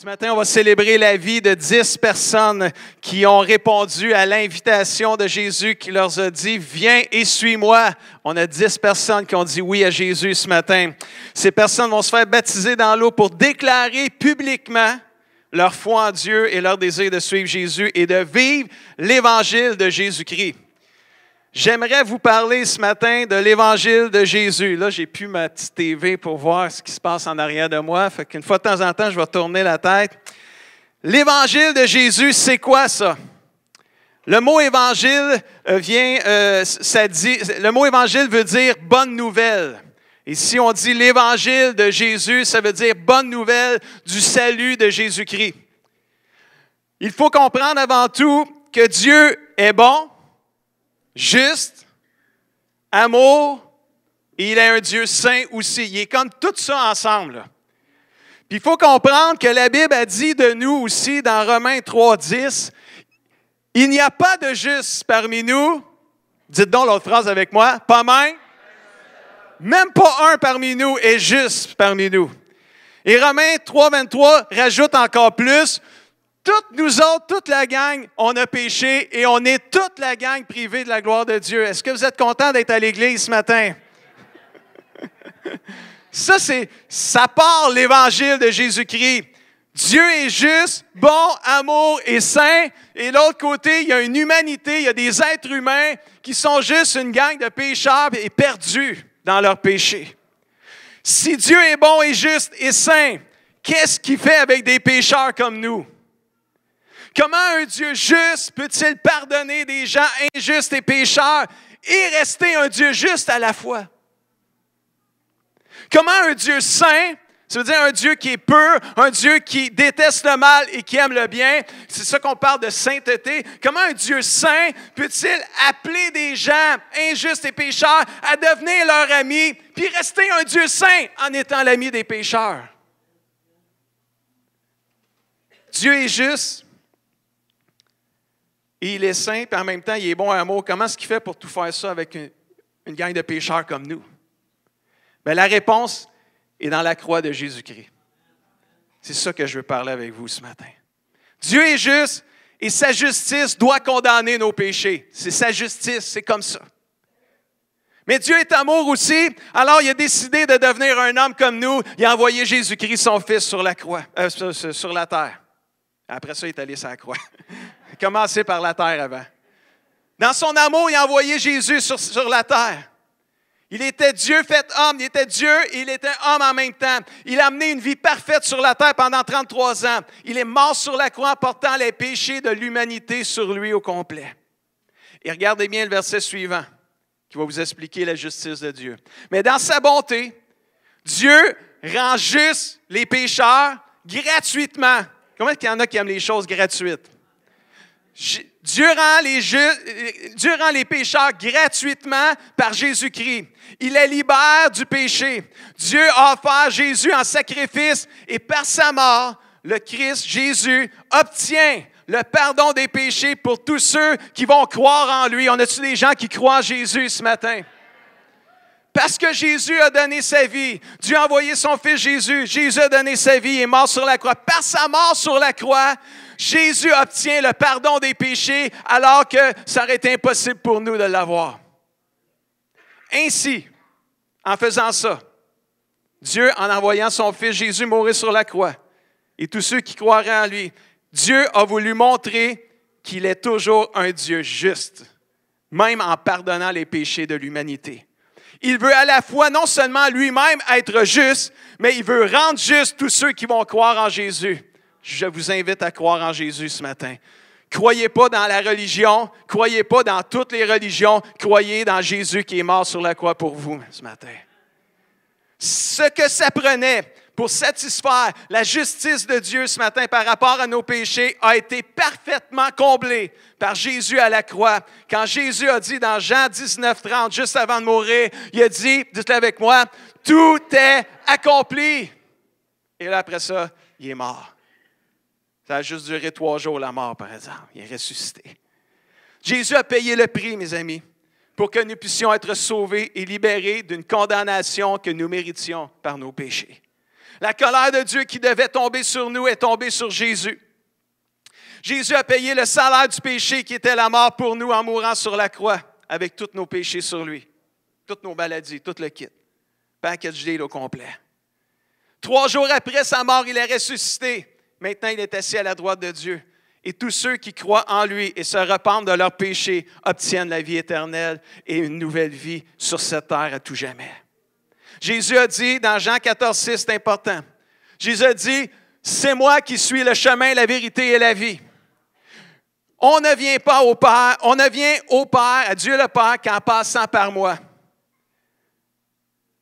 matin, on va célébrer la vie de 10 personnes qui ont répondu à l'invitation de Jésus qui leur a dit « Viens et suis-moi ». On a 10 personnes qui ont dit oui à Jésus ce matin. Ces personnes vont se faire baptiser dans l'eau pour déclarer publiquement leur foi en Dieu et leur désir de suivre Jésus et de vivre l'Évangile de Jésus-Christ. J'aimerais vous parler ce matin de l'Évangile de Jésus. Là, j'ai plus ma petite TV pour voir ce qui se passe en arrière de moi. Fait qu'une fois de temps en temps, je vais tourner la tête. L'Évangile de Jésus, c'est quoi ça? Le mot Évangile le mot Évangile veut dire bonne nouvelle. Et si on dit l'Évangile de Jésus, ça veut dire bonne nouvelle du salut de Jésus-Christ. Il faut comprendre avant tout que Dieu est bon, juste, amour, et il est un Dieu saint aussi. Il est comme tout ça ensemble. Puis il faut comprendre que la Bible a dit de nous aussi dans Romains 3,10, « Il n'y a pas de juste parmi nous. » Dites donc l'autre phrase avec moi. Pas même pas un parmi nous est juste parmi nous. Et Romains 3,23 rajoute encore plus, toutes nous autres, toute la gang, on a péché et on est toute la gang privée de la gloire de Dieu. Est-ce que vous êtes contents d'être à l'église ce matin? Ça part l'Évangile de Jésus-Christ. Dieu est juste, bon, amour et saint. Et de l'autre côté, il y a une humanité, il y a des êtres humains qui sont juste une gang de pécheurs et perdus dans leur péché. Si Dieu est bon et juste et saint, qu'est-ce qu'il fait avec des pécheurs comme nous? Comment un Dieu juste peut-il pardonner des gens injustes et pécheurs et rester un Dieu juste à la fois? Comment un Dieu saint, ça veut dire un Dieu qui est pur, un Dieu qui déteste le mal et qui aime le bien, c'est ça qu'on parle de sainteté. Comment un Dieu saint peut-il appeler des gens injustes et pécheurs à devenir leurs amis, puis rester un Dieu saint en étant l'ami des pécheurs? Dieu est juste. Et il est saint, puis en même temps, il est bon à amour. Comment est-ce qu'il fait pour tout faire ça avec une gang de pécheurs comme nous? Bien, la réponse est dans la croix de Jésus-Christ. C'est ça que je veux parler avec vous ce matin. Dieu est juste et sa justice doit condamner nos péchés. C'est sa justice, c'est comme ça. Mais Dieu est amour aussi, alors il a décidé de devenir un homme comme nous. Il a envoyé Jésus-Christ, son Fils, sur la croix, sur la terre. Après ça, il est allé sur la croix. Commencez par la terre avant. Dans son amour, il a envoyé Jésus sur la terre. Il était Dieu fait homme, il était Dieu et il était homme en même temps. Il a amené une vie parfaite sur la terre pendant 33 ans. Il est mort sur la croix en portant les péchés de l'humanité sur lui au complet. Et regardez bien le verset suivant qui va vous expliquer la justice de Dieu. Mais dans sa bonté, Dieu rend juste les pécheurs gratuitement. Comment est-ce qu'il y en a qui aiment les choses gratuites? Dieu rend les pécheurs gratuitement par Jésus-Christ. Il les libère du péché. Dieu a offert Jésus en sacrifice et par sa mort, le Christ, Jésus, obtient le pardon des péchés pour tous ceux qui vont croire en lui. On a-tu des gens qui croient en Jésus ce matin? Parce que Jésus a donné sa vie, Dieu a envoyé son Fils Jésus. Jésus a donné sa vie et est mort sur la croix. Par sa mort sur la croix, Jésus obtient le pardon des péchés alors que ça aurait été impossible pour nous de l'avoir. Ainsi, en faisant ça, Dieu, en envoyant son Fils Jésus mourir sur la croix, et tous ceux qui croiraient en lui, Dieu a voulu montrer qu'il est toujours un Dieu juste, même en pardonnant les péchés de l'humanité. Il veut à la fois non seulement lui-même être juste, mais il veut rendre juste tous ceux qui vont croire en Jésus. Je vous invite à croire en Jésus ce matin. Croyez pas dans la religion, croyez pas dans toutes les religions, croyez dans Jésus qui est mort sur la croix pour vous ce matin. Ce que ça prenait pour satisfaire la justice de Dieu ce matin par rapport à nos péchés a été parfaitement comblé par Jésus à la croix. Quand Jésus a dit dans Jean 19:30, juste avant de mourir, il a dit, dites-le avec moi, « Tout est accompli ». Et là, après ça, il est mort. Ça a juste duré 3 jours, la mort, par exemple. Il est ressuscité. Jésus a payé le prix, mes amis, pour que nous puissions être sauvés et libérés d'une condamnation que nous méritions par nos péchés. La colère de Dieu qui devait tomber sur nous est tombée sur Jésus. Jésus a payé le salaire du péché qui était la mort pour nous en mourant sur la croix, avec tous nos péchés sur lui, toutes nos maladies, tout le kit. Package deal au complet. 3 jours après sa mort, il est ressuscité. Maintenant, il est assis à la droite de Dieu. Et tous ceux qui croient en lui et se repentent de leurs péchés obtiennent la vie éternelle et une nouvelle vie sur cette terre à tout jamais. Jésus a dit dans Jean 14,6, c'est important. Jésus a dit, c'est moi qui suis le chemin, la vérité et la vie. On ne vient pas au Père, on ne vient au Père, à Dieu le Père, qu'en passant par moi.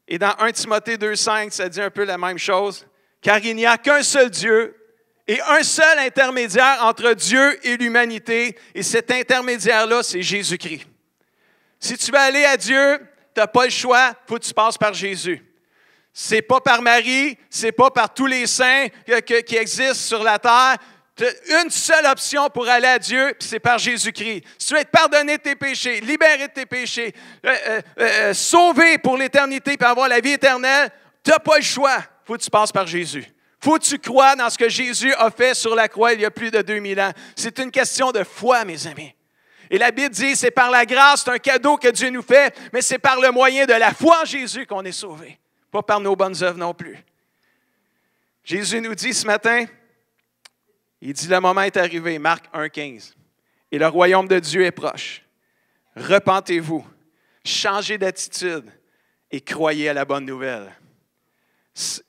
Et dans 1 Timothée 2,5, ça dit un peu la même chose. Car il n'y a qu'un seul Dieu et un seul intermédiaire entre Dieu et l'humanité. Et cet intermédiaire-là, c'est Jésus-Christ. Si tu veux aller à Dieu, tu n'as pas le choix, il faut que tu passes par Jésus. Ce n'est pas par Marie, ce n'est pas par tous les saints qui existent sur la terre. Tu as une seule option pour aller à Dieu, puis c'est par Jésus-Christ. Si tu veux être pardonné de tes péchés, libéré de tes péchés, sauvé pour l'éternité, puis avoir la vie éternelle, tu n'as pas le choix. Il faut que tu passes par Jésus. Il faut que tu crois dans ce que Jésus a fait sur la croix il y a plus de 2000 ans. C'est une question de foi, mes amis. Et la Bible dit, c'est par la grâce, c'est un cadeau que Dieu nous fait, mais c'est par le moyen de la foi en Jésus qu'on est sauvé. Pas par nos bonnes œuvres non plus. Jésus nous dit ce matin, il dit, le moment est arrivé, Marc 1,15. Et le royaume de Dieu est proche. Repentez-vous, changez d'attitude et croyez à la bonne nouvelle.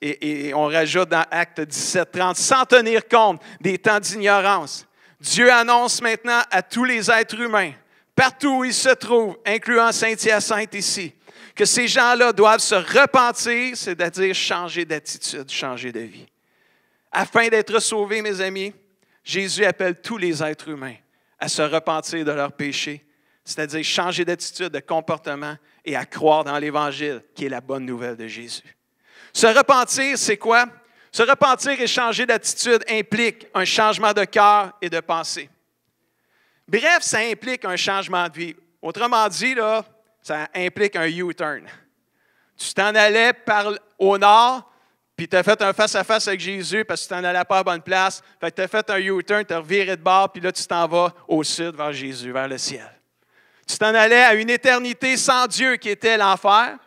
Et on rajoute dans Actes 17,30, sans tenir compte des temps d'ignorance. Dieu annonce maintenant à tous les êtres humains, partout où ils se trouvent, incluant Saint-Hyacinthe ici, que ces gens-là doivent se repentir, c'est-à-dire changer d'attitude, changer de vie. Afin d'être sauvés, mes amis, Jésus appelle tous les êtres humains à se repentir de leurs péchés, c'est-à-dire changer d'attitude, de comportement et à croire dans l'Évangile, qui est la bonne nouvelle de Jésus. Se repentir, c'est quoi? Se repentir et changer d'attitude implique un changement de cœur et de pensée. Bref, ça implique un changement de vie. Autrement dit, là, ça implique un U-turn. Tu t'en allais au nord, puis tu as fait un face-à-face avec Jésus parce que tu t'en allais pas à la bonne place. Fait que tu as fait un U-turn, tu as reviré de bord, puis là, tu t'en vas au sud vers Jésus, vers le ciel. Tu t'en allais à une éternité sans Dieu qui était l'enfer.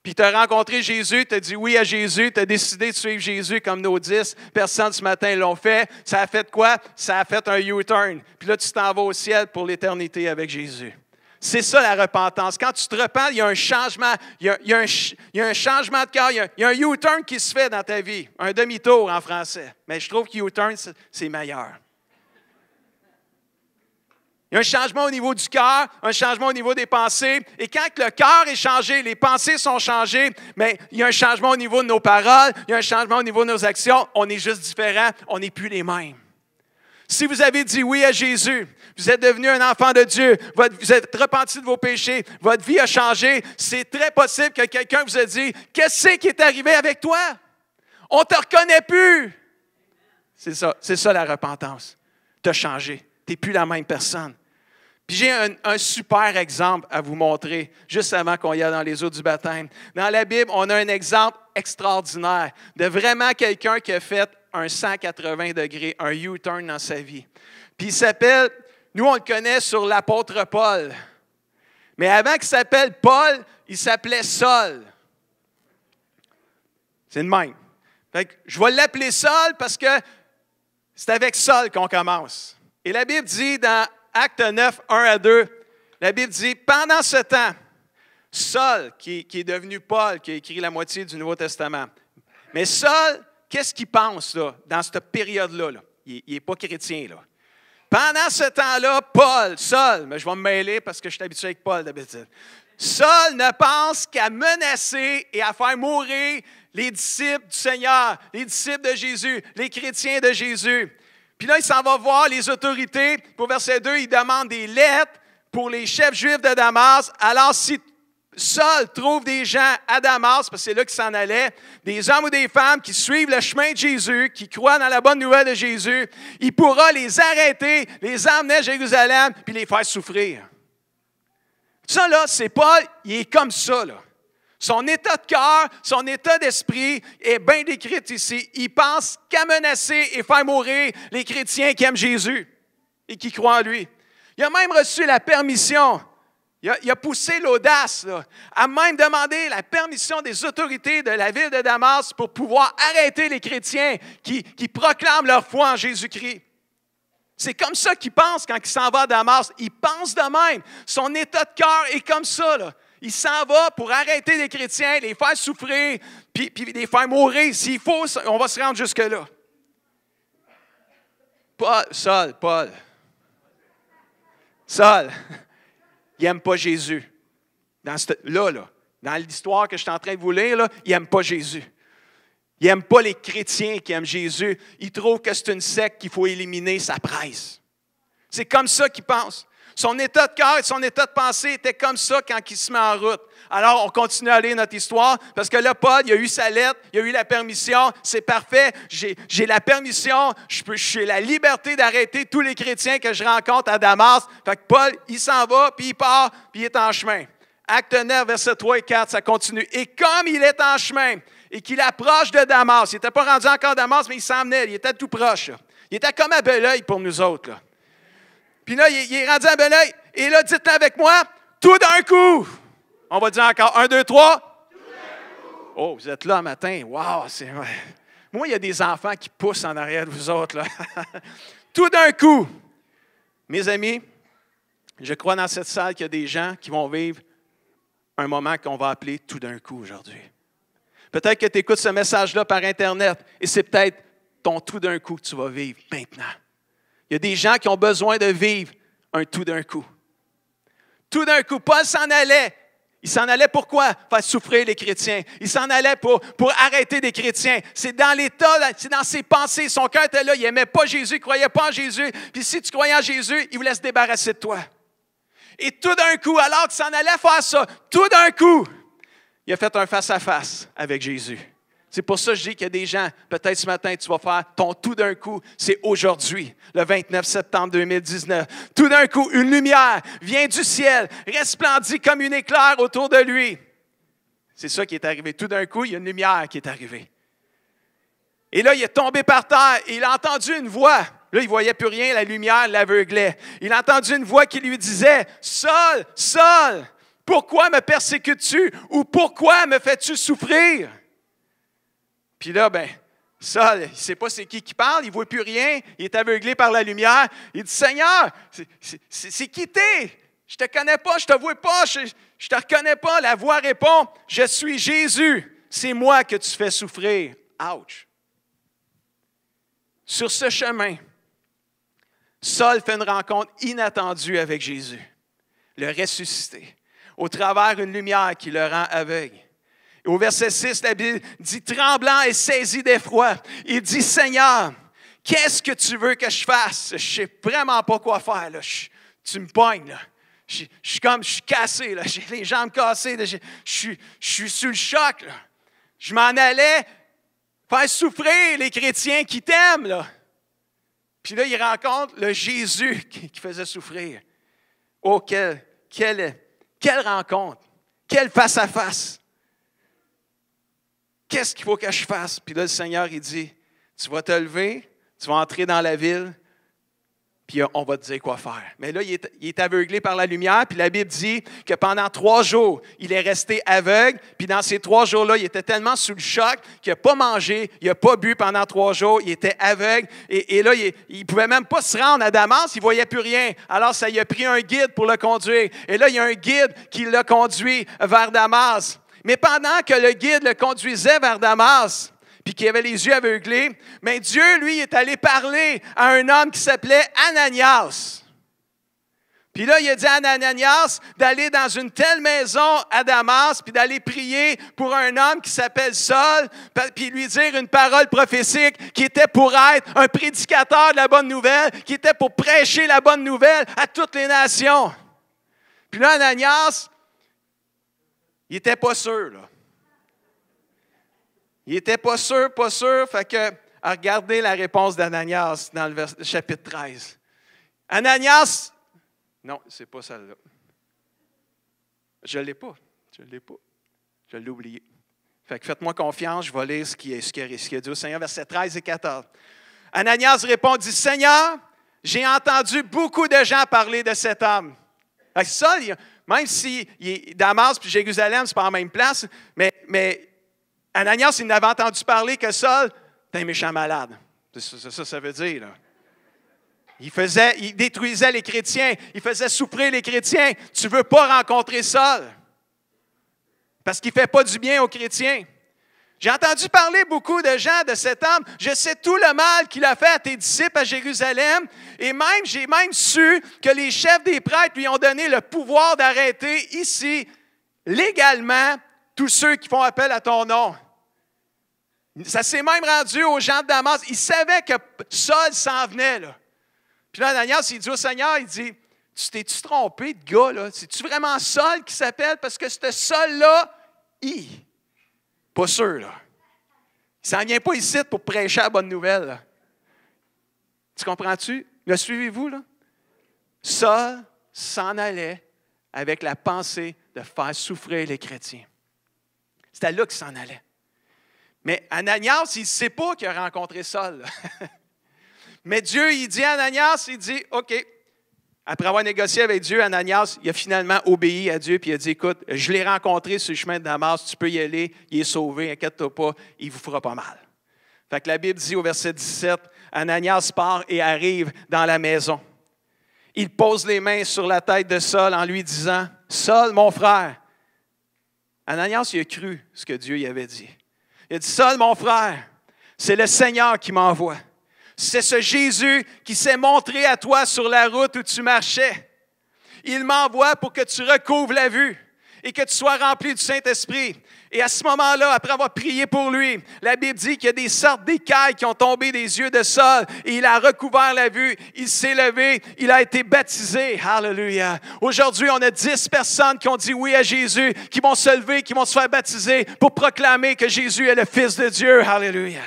Puis tu as rencontré Jésus, tu as dit oui à Jésus, tu as décidé de suivre Jésus comme nos 10 personnes ce matin l'ont fait. Ça a fait quoi? Ça a fait un U-turn. Puis là, tu t'en vas au ciel pour l'éternité avec Jésus. C'est ça la repentance. Quand tu te repens, il y a un changement, il y a un changement de cœur, il y a un U-turn qui se fait dans ta vie. Un demi-tour en français. Mais je trouve que U-turn, c'est meilleur. Il y a un changement au niveau du cœur, un changement au niveau des pensées. Et quand le cœur est changé, les pensées sont changées, mais il y a un changement au niveau de nos paroles, il y a un changement au niveau de nos actions. On est juste différents, on n'est plus les mêmes. Si vous avez dit oui à Jésus, vous êtes devenu un enfant de Dieu, vous êtes repenti de vos péchés, votre vie a changé, c'est très possible que quelqu'un vous ait dit « Qu'est-ce qui est arrivé avec toi? On ne te reconnaît plus! » C'est ça la repentance. Tu as changé, tu n'es plus la même personne. Puis j'ai un super exemple à vous montrer, juste avant qu'on y aille dans les eaux du baptême. Dans la Bible, on a un exemple extraordinaire de vraiment quelqu'un qui a fait un 180 degrés, un U-turn dans sa vie. Puis il s'appelle, nous on le connaît sur l'apôtre Paul. Mais avant qu'il s'appelle Paul, il s'appelait Saul. C'est le même. Fait que je vais l'appeler Saul parce que c'est avec Saul qu'on commence. Et la Bible dit dans Acte 9, 1 à 2, la Bible dit, pendant ce temps, Saul, qui est devenu Paul, qui a écrit la moitié du Nouveau Testament, mais Saul, qu'est-ce qu'il pense là, dans cette période-là? Là? Il n'est pas chrétien. Là. Pendant ce temps-là, Saul, mais je vais me mêler parce que je suis habitué avec Paul d'habitude. Saul ne pense qu'à menacer et à faire mourir les disciples du Seigneur, les disciples de Jésus, les chrétiens de Jésus. Puis là, il s'en va voir les autorités. Pour verset 2, il demande des lettres pour les chefs juifs de Damas. Alors, si Saul trouve des gens à Damas, parce que c'est là qu'il s'en allait, des hommes ou des femmes qui suivent le chemin de Jésus, qui croient dans la bonne nouvelle de Jésus, il pourra les arrêter, les emmener à Jérusalem, puis les faire souffrir. Ça, là, c'est Paul, il est comme ça, là. Son état de cœur, son état d'esprit est bien décrit ici. Il pense qu'à menacer et faire mourir les chrétiens qui aiment Jésus et qui croient en lui. Il a même reçu la permission. Il a poussé l'audace, là, à même demander la permission des autorités de la ville de Damas pour pouvoir arrêter les chrétiens qui proclament leur foi en Jésus-Christ. C'est comme ça qu'il pense quand il s'en va à Damas. Il pense de même. Son état de cœur est comme ça, là. Il s'en va pour arrêter les chrétiens, les faire souffrir, puis les faire mourir. S'il faut, on va se rendre jusque-là. Paul. Saul, il n'aime pas Jésus. Dans l'histoire que je suis en train de vous lire, là, il n'aime pas Jésus. Il n'aime pas les chrétiens qui aiment Jésus. Il trouve que c'est une secte qu'il faut éliminer, ça presse. C'est comme ça qu'il pense. Son état de cœur et son état de pensée était comme ça quand il se met en route. Alors, on continue à lire notre histoire parce que là, Paul, il a eu sa lettre, il a eu la permission, c'est parfait, j'ai la permission, j'ai la liberté d'arrêter tous les chrétiens que je rencontre à Damas. Fait que Paul, il s'en va, puis il part, puis il est en chemin. Acte 9, versets 3 et 4, ça continue. Et comme il est en chemin et qu'il approche de Damas, il n'était pas rendu encore à Damas, mais il s'en venait, il était tout proche. Là. Il était comme à Belœil pour nous autres. Là. Puis là, il est rendu à Belœil. Et là, dites-le avec moi, tout d'un coup. On va dire encore, 1, 2, 3. Tout d'un coup. Oh, vous êtes là un matin. Wow, c'est vrai. Moi, il y a des enfants qui poussent en arrière de vous autres. Là. Tout d'un coup. Mes amis, je crois dans cette salle qu'il y a des gens qui vont vivre un moment qu'on va appeler tout d'un coup aujourd'hui. Peut-être que tu écoutes ce message-là par Internet et c'est peut-être ton tout d'un coup que tu vas vivre maintenant. Il y a des gens qui ont besoin de vivre un tout d'un coup. Tout d'un coup, Paul s'en allait. Il s'en allait pourquoi? Faire souffrir les chrétiens. Il s'en allait pour arrêter des chrétiens. C'est dans l'état, c'est dans ses pensées. Son cœur était là. Il n'aimait pas Jésus, il ne croyait pas en Jésus. Puis si tu croyais en Jésus, il voulait se débarrasser de toi. Et tout d'un coup, alors qu'il s'en allait faire ça, tout d'un coup, il a fait un face-à-face avec Jésus. C'est pour ça que je dis qu'il y a des gens, peut-être ce matin, tu vas faire ton tout d'un coup, c'est aujourd'hui, le 29 septembre 2019. Tout d'un coup, une lumière vient du ciel, resplendit comme une éclair autour de lui. C'est ça qui est arrivé. Tout d'un coup, il y a une lumière qui est arrivée. Et là, il est tombé par terre et il a entendu une voix. Là, il ne voyait plus rien, la lumière l'aveuglait. Il a entendu une voix qui lui disait, « Saul, Saul, pourquoi me persécutes-tu ou pourquoi me fais-tu souffrir? » Puis là, Saul, il ne sait pas c'est qui parle, il ne voit plus rien, il est aveuglé par la lumière. Il dit, « Seigneur, c'est qui t'es? Je ne te connais pas, je ne te vois pas, je ne te reconnais pas. » La voix répond, « Je suis Jésus, c'est moi que tu fais souffrir. » Ouch! Sur ce chemin, Saul fait une rencontre inattendue avec Jésus, le ressuscité, au travers d'une lumière qui le rend aveugle. Et au verset 6, la Bible dit, tremblant et saisi d'effroi, il dit, « Seigneur, qu'est-ce que tu veux que je fasse? Je ne sais vraiment pas quoi faire. Là. Tu me pognes. Là. Je suis cassé. Là. J'ai les jambes cassées. Là. Je suis sur le choc. Là. Je m'en allais faire souffrir les chrétiens qui t'aiment. Là. » Puis là, il rencontre le Jésus qui faisait souffrir. Oh, quelle rencontre! Quel face-à-face! Qu'est-ce qu'il faut que je fasse? Puis là, le Seigneur, il dit, tu vas te lever, tu vas entrer dans la ville, puis on va te dire quoi faire. Mais là, il est aveuglé par la lumière, puis la Bible dit que pendant 3 jours, il est resté aveugle, puis dans ces 3 jours-là, il était tellement sous le choc qu'il n'a pas mangé, il n'a pas bu pendant 3 jours, il était aveugle, et là, il ne pouvait même pas se rendre à Damas, il ne voyait plus rien. Alors, ça, il a pris un guide pour le conduire. Et là, il y a un guide qui l'a conduit vers Damas. Mais pendant que le guide le conduisait vers Damas, puis qu'il avait les yeux aveuglés, mais Dieu, lui, est allé parler à un homme qui s'appelait Ananias. Puis là, il a dit à Ananias d'aller dans une telle maison à Damas, puis d'aller prier pour un homme qui s'appelle Saul, puis lui dire une parole prophétique qui était pour être un prédicateur de la bonne nouvelle, qui était pour prêcher la bonne nouvelle à toutes les nations. Puis là, Ananias, il n'était pas sûr, là. Il n'était pas sûr, fait que regardez la réponse d'Ananias dans le chapitre 13. Ananias, non, c'est pas celle-là. Je ne l'ai pas. Je l'ai oublié. Fait que faites-moi confiance, je vais lire ce qui a dit au Seigneur, versets 13 et 14. Ananias répond, dit, « Seigneur, j'ai entendu beaucoup de gens parler de cet homme. » Ça, même si Damas et Jérusalem, ce n'est pas en même place, mais Ananias, il n'avait entendu parler que Saul était un méchant malade. C'est ça que ça veut dire, là. Il détruisait les chrétiens, il faisait souffrir les chrétiens. Tu ne veux pas rencontrer Saul parce qu'il ne fait pas du bien aux chrétiens. J'ai entendu parler beaucoup de gens de cet homme. Je sais tout le mal qu'il a fait à tes disciples à Jérusalem. Et j'ai même su que les chefs des prêtres lui ont donné le pouvoir d'arrêter ici, légalement, tous ceux qui font appel à ton nom. Ça s'est même rendu aux gens de Damas. Ils savaient que Saul s'en venait, là. Puis là, Ananias, il dit au Seigneur, il dit, tu t'es-tu trompé de gars, là? C'est-tu vraiment Saul qui s'appelle? Parce que ce Saul-là, pas sûr, là. Il ne s'en vient pas ici pour prêcher la bonne nouvelle, là. Tu comprends-tu? Le suivez-vous, là? Saul s'en allait avec la pensée de faire souffrir les chrétiens. C'était là qu'il s'en allait. Mais Ananias, il ne sait pas qu'il a rencontré Saul, là. Mais Dieu, il dit à Ananias, il dit, OK. Après avoir négocié avec Dieu, Ananias, il a finalement obéi à Dieu, puis il a dit, écoute, je l'ai rencontré sur le chemin de Damas, tu peux y aller, il est sauvé, inquiète-toi pas, il ne vous fera pas mal. Fait que la Bible dit au verset 17, Ananias part et arrive dans la maison. Il pose les mains sur la tête de Saul en lui disant, Saul, mon frère. Ananias, il a cru ce que Dieu lui avait dit. Il a dit, Saul, mon frère, c'est le Seigneur qui m'envoie. C'est ce Jésus qui s'est montré à toi sur la route où tu marchais. Il m'envoie pour que tu recouvres la vue et que tu sois rempli du Saint-Esprit. Et à ce moment-là, après avoir prié pour lui, la Bible dit qu'il y a des sortes d'écailles qui ont tombé des yeux de Saul et il a recouvert la vue, il s'est levé, il a été baptisé. Alléluia. Aujourd'hui, on a 10 personnes qui ont dit oui à Jésus, qui vont se lever, qui vont se faire baptiser pour proclamer que Jésus est le Fils de Dieu. Alléluia.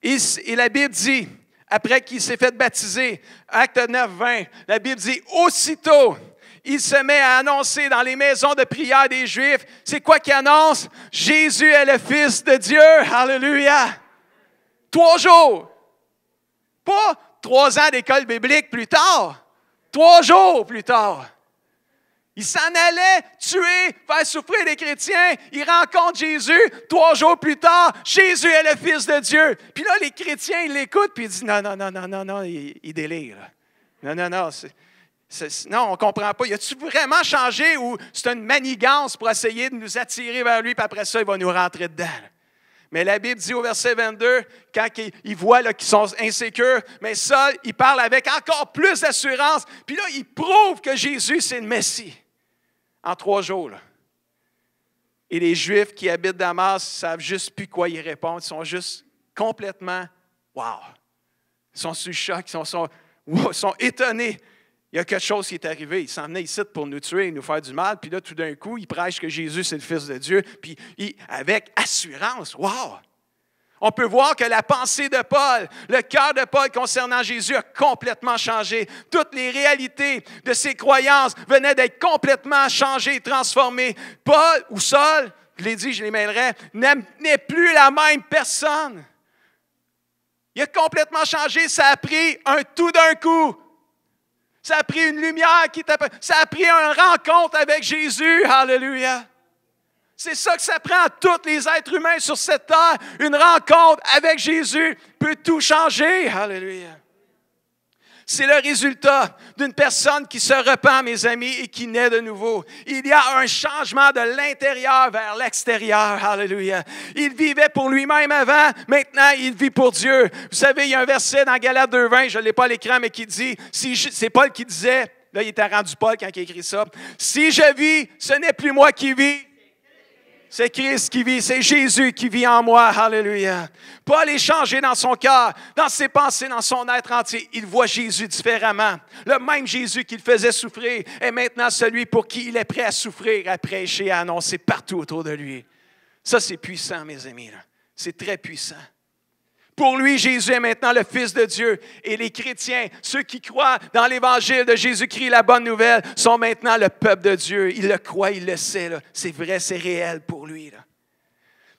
Et la Bible dit, après qu'il s'est fait baptiser, Acte 9, 20, la Bible dit, aussitôt, il se met à annoncer dans les maisons de prière des Juifs. C'est quoi qu'il annonce? Jésus est le Fils de Dieu. Alléluia. 3 jours. Pas 3 ans d'école biblique plus tard. 3 jours plus tard. Il s'en allait tuer, faire souffrir les chrétiens. Il rencontre Jésus. 3 jours plus tard, Jésus est le Fils de Dieu. Puis là, les chrétiens, ils l'écoutent, puis ils disent, non, il délire. Non, non, on ne comprend pas. Y a-tu vraiment changé ou c'est une manigance pour essayer de nous attirer vers lui, puis après ça, il va nous rentrer dedans? Mais la Bible dit au verset 22, quand ils voient là, qu'ils sont insécures, mais Saul, il parle avec encore plus d'assurance. Puis là, il prouve que Jésus, c'est le Messie. En 3 jours, là. Et les Juifs qui habitent Damas ne savent juste plus quoi y répondre. Ils sont juste complètement « wow ». Ils sont sous le choc, ils sont étonnés. Il y a quelque chose qui est arrivé. Ils s'en venaient ici pour nous tuer et nous faire du mal. Puis là, tout d'un coup, ils prêchent que Jésus, c'est le Fils de Dieu. Puis avec assurance, wow! On peut voir que la pensée de Paul, le cœur de Paul concernant Jésus a complètement changé. Toutes les réalités de ses croyances venaient d'être complètement changées et transformées. Paul ou Saul, je l'ai dit, je les mêlerai, n'est plus la même personne. Il a complètement changé. Ça a pris un tout d'un coup. Ça a pris une lumière ça a pris une rencontre avec Jésus. Alléluia. C'est ça que ça prend à tous les êtres humains sur cette terre. Une rencontre avec Jésus peut tout changer. Alléluia. C'est le résultat d'une personne qui se repent, mes amis, et qui naît de nouveau. Il y a un changement de l'intérieur vers l'extérieur. Alléluia. Il vivait pour lui-même avant, maintenant il vit pour Dieu. Vous savez, il y a un verset dans Galates 2,20, je ne l'ai pas à l'écran, mais qui dit, c'est Paul qui disait, là il était rendu Paul quand il a écrit ça, « Si je vis, ce n'est plus moi qui vis, c'est Christ qui vit, c'est Jésus qui vit en moi. » Alléluia. Paul est changé dans son cœur, dans ses pensées, dans son être entier. Il voit Jésus différemment. Le même Jésus qui le faisait souffrir est maintenant celui pour qui il est prêt à souffrir, à prêcher, à annoncer partout autour de lui. Ça, c'est puissant, mes amis. Là. C'est très puissant. Pour lui, Jésus est maintenant le Fils de Dieu. Et les chrétiens, ceux qui croient dans l'Évangile de Jésus-Christ, la bonne nouvelle, sont maintenant le peuple de Dieu. Il le croit, il le sait. Là. C'est vrai, c'est réel pour lui. Là.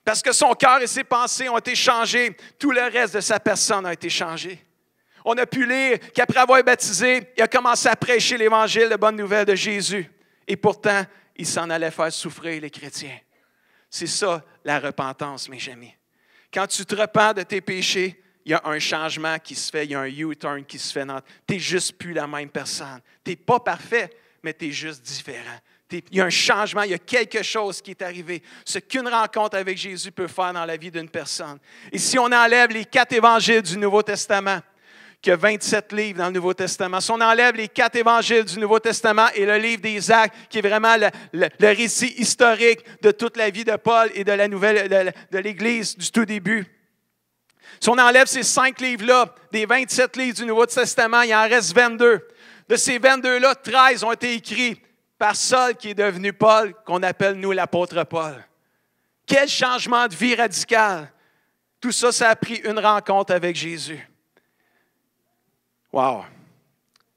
Parce que son cœur et ses pensées ont été changés. Tout le reste de sa personne a été changé. On a pu lire qu'après avoir été baptisé, il a commencé à prêcher l'Évangile, la bonne nouvelle de Jésus. Et pourtant, il s'en allait faire souffrir les chrétiens. C'est ça, la repentance, mes amis. Quand tu te repens de tes péchés, il y a un changement qui se fait, il y a un U-turn qui se fait. Tu n'es juste plus la même personne. Tu n'es pas parfait, mais tu es juste différent. Il y a un changement, il y a quelque chose qui est arrivé. Ce qu'une rencontre avec Jésus peut faire dans la vie d'une personne. Et si on enlève les 4 évangiles du Nouveau Testament, qu'il y a 27 livres dans le Nouveau Testament, si on enlève les 4 évangiles du Nouveau Testament et le livre des Actes, qui est vraiment le récit historique de toute la vie de Paul et de la nouvelle de l'Église du tout début. Si on enlève ces 5 livres-là, des 27 livres du Nouveau Testament, il en reste 22. De ces 22-là, 13 ont été écrits par Saul, qui est devenu Paul, qu'on appelle, nous, l'apôtre Paul. Quel changement de vie radical! Tout ça, ça a pris une rencontre avec Jésus. Wow!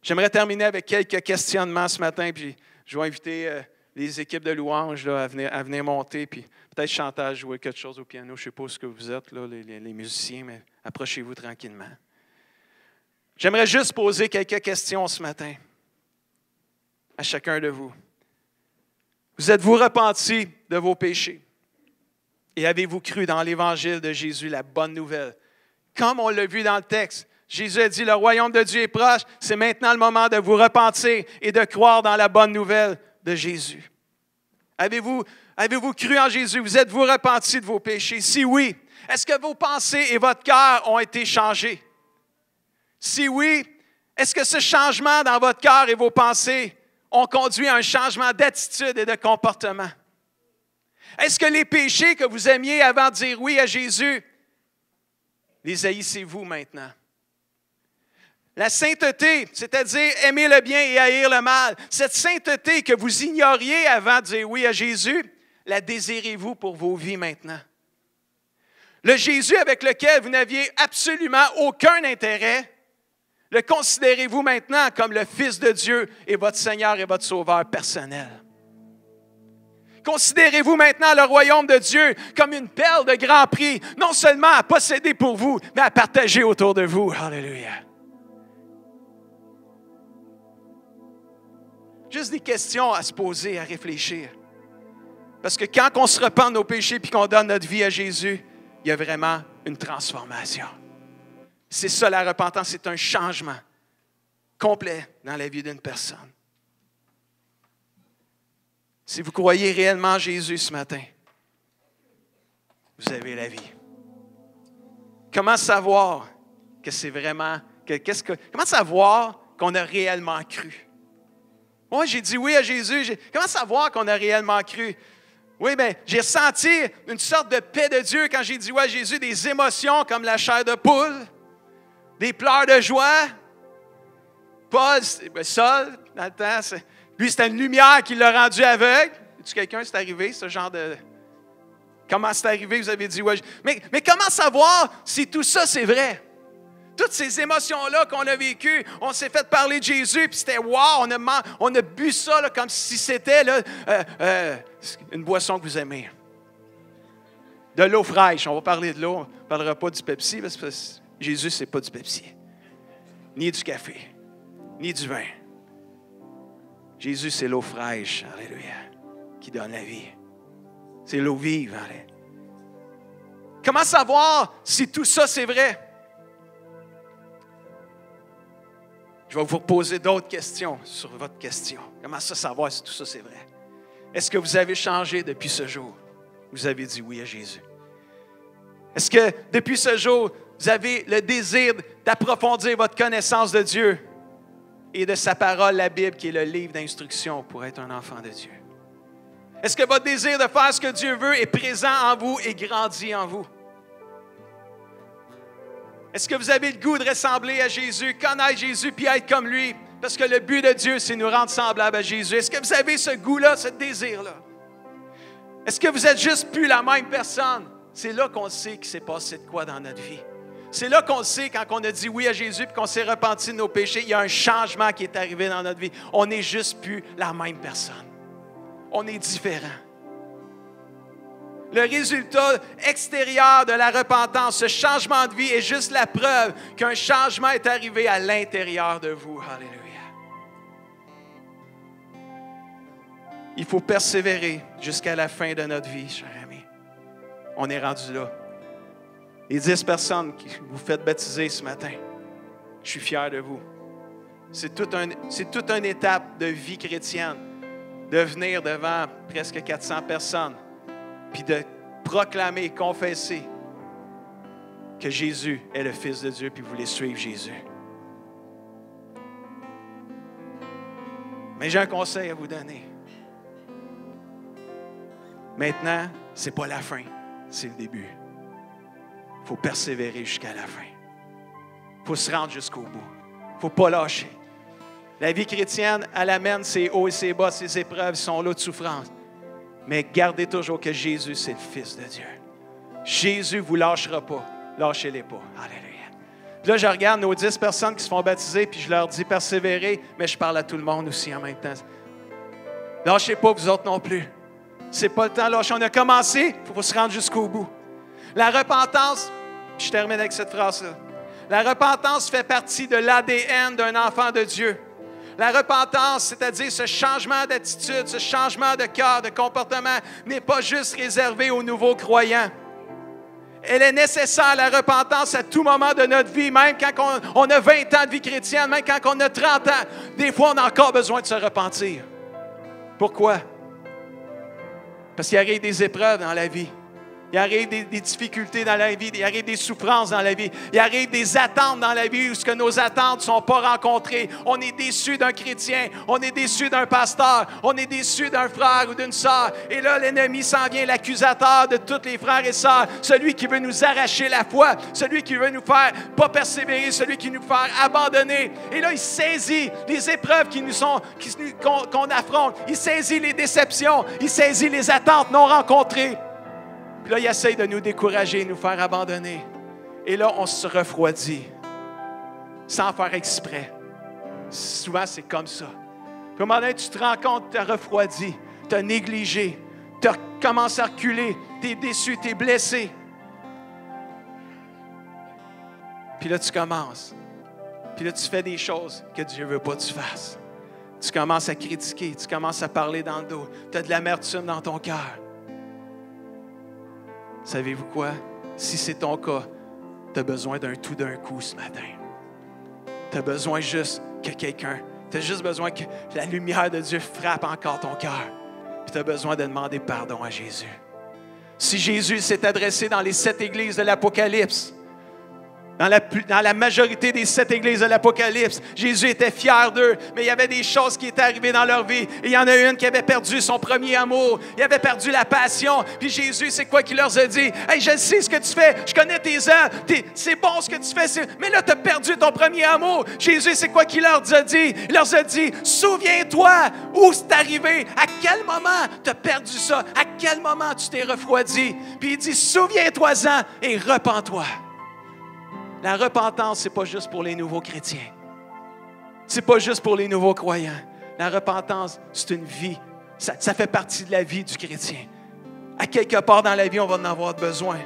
J'aimerais terminer avec quelques questionnements ce matin, puis je vais inviter les équipes de louanges là, à venir monter, puis peut-être Chantal jouer quelque chose au piano. Je ne sais pas où ce que vous êtes, là, les musiciens, mais approchez-vous tranquillement. J'aimerais juste poser quelques questions ce matin à chacun de vous. Vous êtes-vous repenti de vos péchés? Et avez-vous cru dans l'Évangile de Jésus, la bonne nouvelle? Comme on l'a vu dans le texte, Jésus a dit, le royaume de Dieu est proche, c'est maintenant le moment de vous repentir et de croire dans la bonne nouvelle de Jésus. Avez-vous cru en Jésus? Vous êtes-vous repenti de vos péchés? Si oui, est-ce que vos pensées et votre cœur ont été changés? Si oui, est-ce que ce changement dans votre cœur et vos pensées ont conduit à un changement d'attitude et de comportement? Est-ce que les péchés que vous aimiez avant de dire oui à Jésus, les haïssez-vous maintenant? La sainteté, c'est-à-dire aimer le bien et haïr le mal, cette sainteté que vous ignoriez avant de dire oui à Jésus, la désirez-vous pour vos vies maintenant? Le Jésus avec lequel vous n'aviez absolument aucun intérêt, le considérez-vous maintenant comme le Fils de Dieu et votre Seigneur et votre Sauveur personnel? Considérez-vous maintenant le royaume de Dieu comme une perle de grand prix, non seulement à posséder pour vous, mais à partager autour de vous. Alléluia. Juste des questions à se poser, à réfléchir. Parce que quand on se repent de nos péchés et qu'on donne notre vie à Jésus, il y a vraiment une transformation. C'est ça la repentance, c'est un changement complet dans la vie d'une personne. Si vous croyez réellement en Jésus ce matin, vous avez la vie. Comment savoir que c'est vraiment... comment savoir qu'on a réellement cru? Moi, j'ai dit oui à Jésus. Comment savoir qu'on a réellement cru? Oui, bien, j'ai ressenti une sorte de paix de Dieu quand j'ai dit oui à Jésus, des émotions comme la chair de poule, des pleurs de joie. Paul, Saul, dans le temps, lui, c'était une lumière qui l'a rendu aveugle. Est-ce que quelqu'un, c'est arrivé, ce genre de... Comment c'est arrivé, vous avez dit oui. Mais comment savoir si tout ça, c'est vrai? Toutes ces émotions-là qu'on a vécues, on s'est fait parler de Jésus, puis c'était wow, on a bu ça là, comme si c'était là, une boisson que vous aimez. De l'eau fraîche, on va parler de l'eau, on ne parlera pas du Pepsi, parce que Jésus, ce n'est pas du Pepsi, ni du café, ni du vin. Jésus, c'est l'eau fraîche, alléluia, qui donne la vie. C'est l'eau vive, alléluia. Comment savoir si tout ça, c'est vrai? Je vais vous poser d'autres questions sur votre question. Comment ça savoir si tout ça c'est vrai? Est-ce que vous avez changé depuis ce jour? Vous avez dit oui à Jésus. Est-ce que depuis ce jour, vous avez le désir d'approfondir votre connaissance de Dieu et de sa parole, la Bible, qui est le livre d'instruction pour être un enfant de Dieu? Est-ce que votre désir de faire ce que Dieu veut est présent en vous et grandit en vous? Est-ce que vous avez le goût de ressembler à Jésus, connaître Jésus puis être comme lui? Parce que le but de Dieu, c'est nous rendre semblables à Jésus. Est-ce que vous avez ce goût-là, ce désir-là? Est-ce que vous êtes juste plus la même personne? C'est là qu'on sait qu'il s'est passé de quoi dans notre vie. C'est là qu'on le sait quand on a dit oui à Jésus et qu'on s'est repenti de nos péchés. Il y a un changement qui est arrivé dans notre vie. On n'est juste plus la même personne. On est différent. Le résultat extérieur de la repentance, ce changement de vie est juste la preuve qu'un changement est arrivé à l'intérieur de vous. Alléluia. Il faut persévérer jusqu'à la fin de notre vie, cher ami. On est rendu là. Les 10 personnes qui vous faites baptiser ce matin, je suis fier de vous. C'est toute une étape de vie chrétienne, de venir devant presque 400 personnes, puis de proclamer, confesser que Jésus est le Fils de Dieu, puis vous voulez suivre Jésus. Mais j'ai un conseil à vous donner. Maintenant, ce n'est pas la fin, c'est le début. Il faut persévérer jusqu'à la fin. Il faut se rendre jusqu'au bout. Il ne faut pas lâcher. La vie chrétienne, elle amène ses hauts et ses bas, ses épreuves, son lot de souffrance. Mais gardez toujours que Jésus, c'est le Fils de Dieu. Jésus ne vous lâchera pas. Lâchez-les pas. Alléluia. Puis là, je regarde nos 10 personnes qui se font baptiser, puis je leur dis persévérer, mais je parle à tout le monde aussi en même temps. Lâchez pas, vous autres non plus. C'est pas le temps de lâcher. On a commencé, il faut se rendre jusqu'au bout. La repentance, je termine avec cette phrase-là. La repentance fait partie de l'ADN d'un enfant de Dieu. La repentance, c'est-à-dire ce changement d'attitude, ce changement de cœur, de comportement, n'est pas juste réservé aux nouveaux croyants. Elle est nécessaire, la repentance, à tout moment de notre vie, même quand on a 20 ans de vie chrétienne, même quand on a 30 ans. Des fois, on a encore besoin de se repentir. Pourquoi? Parce qu'il arrive des épreuves dans la vie. Il arrive des difficultés dans la vie, il arrive des souffrances dans la vie, il arrive des attentes dans la vie où ce que nos attentes ne sont pas rencontrées. On est déçu d'un chrétien, on est déçu d'un pasteur, on est déçu d'un frère ou d'une sœur. Et là, l'ennemi s'en vient, l'accusateur de tous les frères et sœurs, celui qui veut nous arracher la foi, celui qui veut nous faire pas persévérer, celui qui veut nous faire abandonner. Et là, il saisit les épreuves qu'on affronte, il saisit les déceptions, il saisit les attentes non rencontrées. Puis là, il essaie de nous décourager, nous faire abandonner. Et là, on se refroidit, sans faire exprès. Souvent, c'est comme ça. Puis à un moment donné, tu te rends compte, tu as refroidi, tu as négligé, tu commences à reculer, tu es déçu, tu es blessé. Puis là, tu commences. Puis là, tu fais des choses que Dieu ne veut pas que tu fasses. Tu commences à critiquer, tu commences à parler dans le dos. Tu as de l'amertume dans ton cœur. Savez-vous quoi? Si c'est ton cas, tu as besoin d'un tout d'un coup ce matin. Tu as besoin juste que quelqu'un, tu as juste besoin que la lumière de Dieu frappe encore ton cœur. Puis tu as besoin de demander pardon à Jésus. Si Jésus s'est adressé dans les 7 églises de l'Apocalypse, dans la majorité des 7 églises de l'Apocalypse, Jésus était fier d'eux, mais il y avait des choses qui étaient arrivées dans leur vie. Et il y en a une qui avait perdu son premier amour. Il avait perdu la passion. Puis Jésus, c'est quoi qu'il leur a dit? « Hey, je sais ce que tu fais. Je connais tes œuvres. C'est bon ce que tu fais. Mais là, tu as perdu ton premier amour. » Jésus, c'est quoi qu'il leur a dit? Il leur a dit, « Souviens-toi où c'est arrivé. À quel moment tu as perdu ça? À quel moment tu t'es refroidi? » Puis il dit, « Souviens-toi-en et repens-toi. » La repentance, ce n'est pas juste pour les nouveaux chrétiens. Ce n'est pas juste pour les nouveaux croyants. La repentance, c'est une vie. Ça fait partie de la vie du chrétien. À quelque part dans la vie, on va en avoir besoin.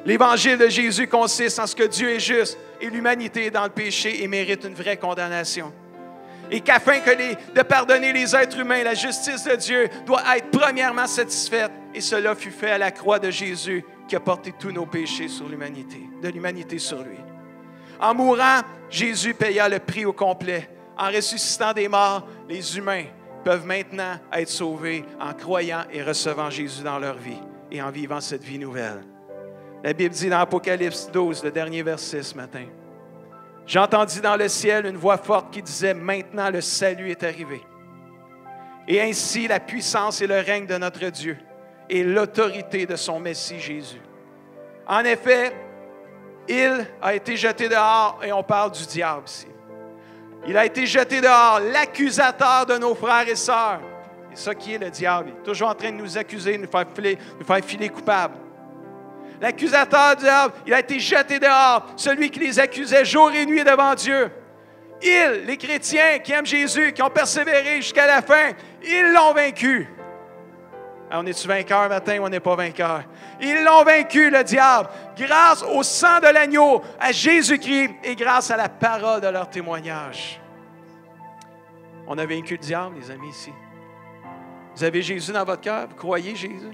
L'évangile de Jésus consiste en ce que Dieu est juste et l'humanité est dans le péché et mérite une vraie condamnation. Et qu'afin de pardonner les êtres humains, la justice de Dieu doit être premièrement satisfaite. Et cela fut fait à la croix de Jésus qui a porté tous nos péchés sur l'humanité, de l'humanité sur lui. En mourant, Jésus paya le prix au complet. En ressuscitant des morts, les humains peuvent maintenant être sauvés en croyant et recevant Jésus dans leur vie et en vivant cette vie nouvelle. La Bible dit dans Apocalypse 12, le dernier verset ce matin, « J'entendis dans le ciel une voix forte qui disait, « Maintenant le salut est arrivé. Et ainsi la puissance et le règne de notre Dieu et l'autorité de son Messie Jésus. » En effet, il a été jeté dehors, et on parle du diable ici. Il a été jeté dehors, l'accusateur de nos frères et sœurs. C'est ça qui est le diable. Il est toujours en train de nous accuser, de nous faire filer coupables. L'accusateur du diable, il a été jeté dehors. Celui qui les accusait jour et nuit devant Dieu. Ils, les chrétiens qui aiment Jésus, qui ont persévéré jusqu'à la fin, ils l'ont vaincu. Alors, on est-tu vainqueur matin ou on n'est pas vainqueur? Ils l'ont vaincu, le diable, grâce au sang de l'agneau, à Jésus-Christ et grâce à la parole de leur témoignage. On a vaincu le diable, les amis, ici. Vous avez Jésus dans votre cœur, vous croyez Jésus?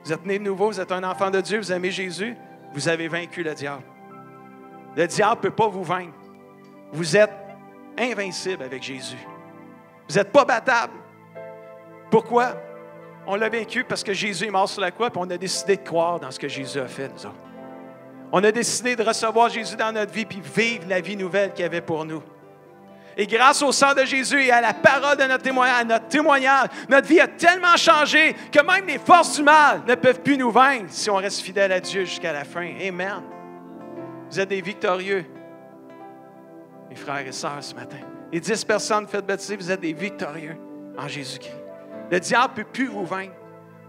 Vous êtes né de nouveau, vous êtes un enfant de Dieu, vous aimez Jésus, vous avez vaincu le diable. Le diable ne peut pas vous vaincre. Vous êtes invincible avec Jésus. Vous n'êtes pas battable. Pourquoi? On l'a vaincu parce que Jésus est mort sur la croix et on a décidé de croire dans ce que Jésus a fait, nous autres. On a décidé de recevoir Jésus dans notre vie puis vivre la vie nouvelle qu'il y avait pour nous. Et grâce au sang de Jésus et à la parole de notre témoignage, notre vie a tellement changé que même les forces du mal ne peuvent plus nous vaincre si on reste fidèle à Dieu jusqu'à la fin. Amen. Vous êtes des victorieux. Mes frères et sœurs, ce matin. Les 10 personnes faites baptiser, vous êtes des victorieux en Jésus-Christ. Le diable ne peut plus vous vaincre.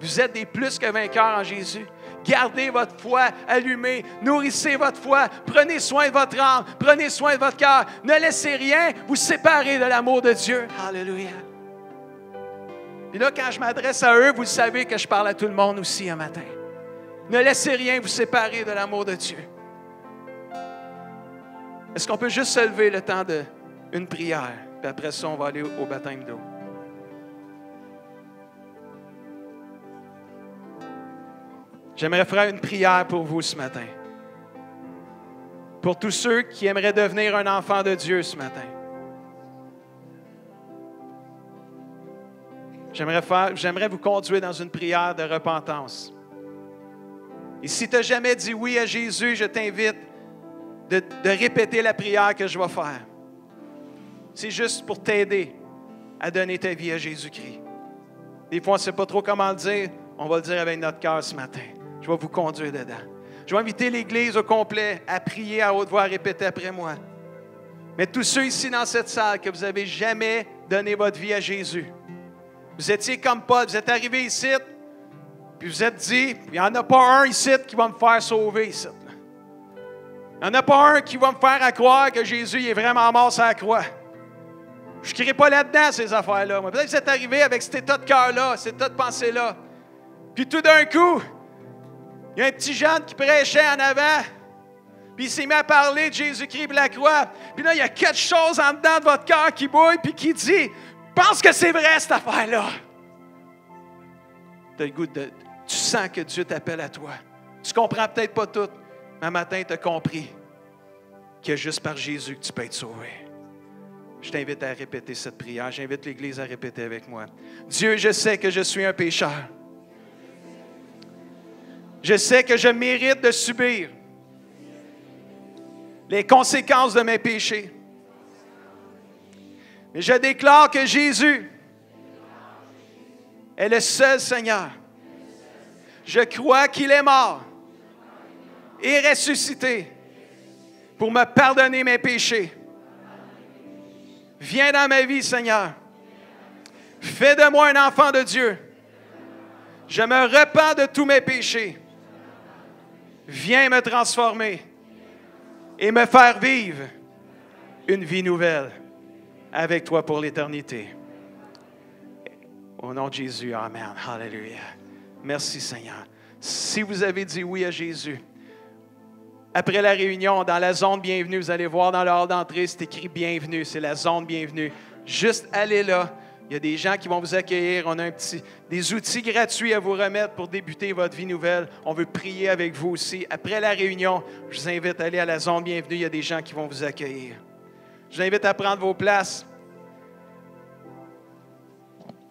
Vous êtes des plus que vainqueurs en Jésus. Gardez votre foi allumée. Nourrissez votre foi. Prenez soin de votre âme. Prenez soin de votre cœur. Ne laissez rien vous séparer de l'amour de Dieu. Alléluia. Puis là, quand je m'adresse à eux, vous savez que je parle à tout le monde aussi un matin. Ne laissez rien vous séparer de l'amour de Dieu. Est-ce qu'on peut juste se lever le temps d'une prière? Puis après ça, on va aller au baptême d'eau. J'aimerais faire une prière pour vous ce matin. Pour tous ceux qui aimeraient devenir un enfant de Dieu ce matin. J'aimerais vous conduire dans une prière de repentance. Et si tu n'as jamais dit oui à Jésus, je t'invite de répéter la prière que je vais faire. C'est juste pour t'aider à donner ta vie à Jésus-Christ. Des fois, on ne sait pas trop comment le dire. On va le dire avec notre cœur ce matin. Je vais vous conduire dedans. Je vais inviter l'Église au complet à prier à haute voix, à répéter après moi. Mais tous ceux ici dans cette salle que vous n'avez jamais donné votre vie à Jésus, vous étiez comme Paul, vous êtes arrivés ici, puis vous êtes dit, il n'y en a pas un ici qui va me faire sauver ici. Il n'y en a pas un qui va me faire croire que Jésus est vraiment mort sur la croix. Je ne crée pas là-dedans, ces affaires-là. Peut-être que vous êtes arrivés avec cet état de cœur-là, cet état de pensée-là. Puis tout d'un coup, il y a un petit jeune qui prêchait en avant, puis il s'est mis à parler de Jésus-Christ et de la croix. Puis là, il y a quelque chose en dedans de votre cœur qui bouille, puis qui dit, pense que c'est vrai cette affaire-là. Tu as le goût tu sens que Dieu t'appelle à toi. Tu ne comprends peut-être pas tout, mais un matin, tu as compris que juste par Jésus que tu peux être sauvé. Je t'invite à répéter cette prière. J'invite l'Église à répéter avec moi. Dieu, je sais que je suis un pécheur. Je sais que je mérite de subir les conséquences de mes péchés. Mais je déclare que Jésus est le seul Seigneur. Je crois qu'il est mort et ressuscité pour me pardonner mes péchés. Viens dans ma vie, Seigneur. Fais de moi un enfant de Dieu. Je me repens de tous mes péchés. Viens me transformer et me faire vivre une vie nouvelle avec toi pour l'éternité. Au nom de Jésus, amen. Alléluia. Merci, Seigneur. Si vous avez dit oui à Jésus, après la réunion, dans la zone bienvenue, vous allez voir dans le hall d'entrée, c'est écrit bienvenue, c'est la zone bienvenue. Juste allez là. Il y a des gens qui vont vous accueillir. On a des outils gratuits à vous remettre pour débuter votre vie nouvelle. On veut prier avec vous aussi. Après la réunion, je vous invite à aller à la zone bienvenue. Il y a des gens qui vont vous accueillir. Je vous invite à prendre vos places.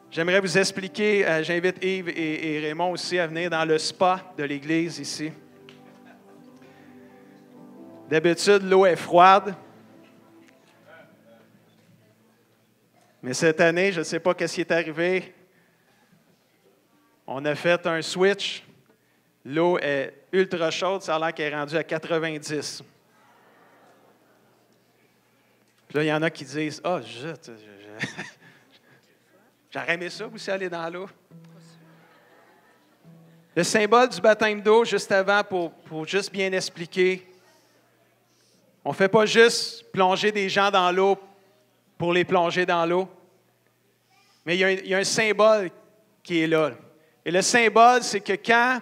J'aimerais vous expliquer, j'invite Yves et Raymond aussi à venir dans le spa de l'église ici. D'habitude, l'eau est froide. Mais cette année, je ne sais pas ce qui est arrivé. On a fait un switch. L'eau est ultra chaude. Ça a l'air qu'elle est rendue à 90. Puis là, il y en a qui disent, « Ah, j'aurais aimé ça, aussi, aller dans l'eau. » Le symbole du baptême d'eau, juste avant, pour juste bien expliquer, on ne fait pas juste plonger des gens dans l'eau pour les plonger dans l'eau, mais il y a un symbole qui est là. Et le symbole, c'est que quand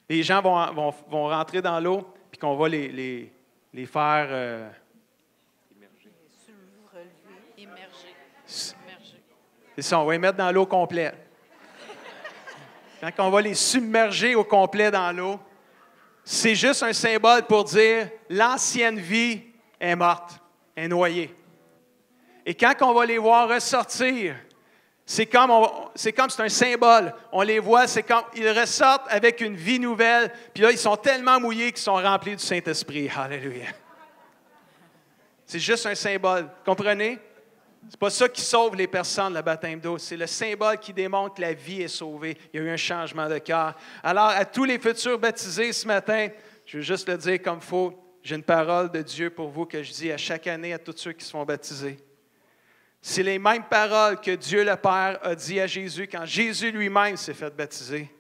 les gens vont rentrer dans l'eau, puis qu'on va les faire... Immerger. C'est ça, on va les mettre dans l'eau complète. Quand on va les submerger au complet dans l'eau, c'est juste un symbole pour dire l'ancienne vie est morte, est noyée. Et quand on va les voir ressortir, c'est comme c'est un symbole. On les voit, c'est comme ils ressortent avec une vie nouvelle. Puis là, ils sont tellement mouillés qu'ils sont remplis du Saint-Esprit. Alléluia. C'est juste un symbole. Comprenez? C'est pas ça qui sauve les personnes, le baptême d'eau. C'est le symbole qui démontre que la vie est sauvée. Il y a eu un changement de cœur. Alors, à tous les futurs baptisés ce matin, je veux juste le dire comme il faut. J'ai une parole de Dieu pour vous que je dis à chaque année à tous ceux qui se font baptiser. C'est les mêmes paroles que Dieu le Père a dit à Jésus quand Jésus lui-même s'est fait baptiser.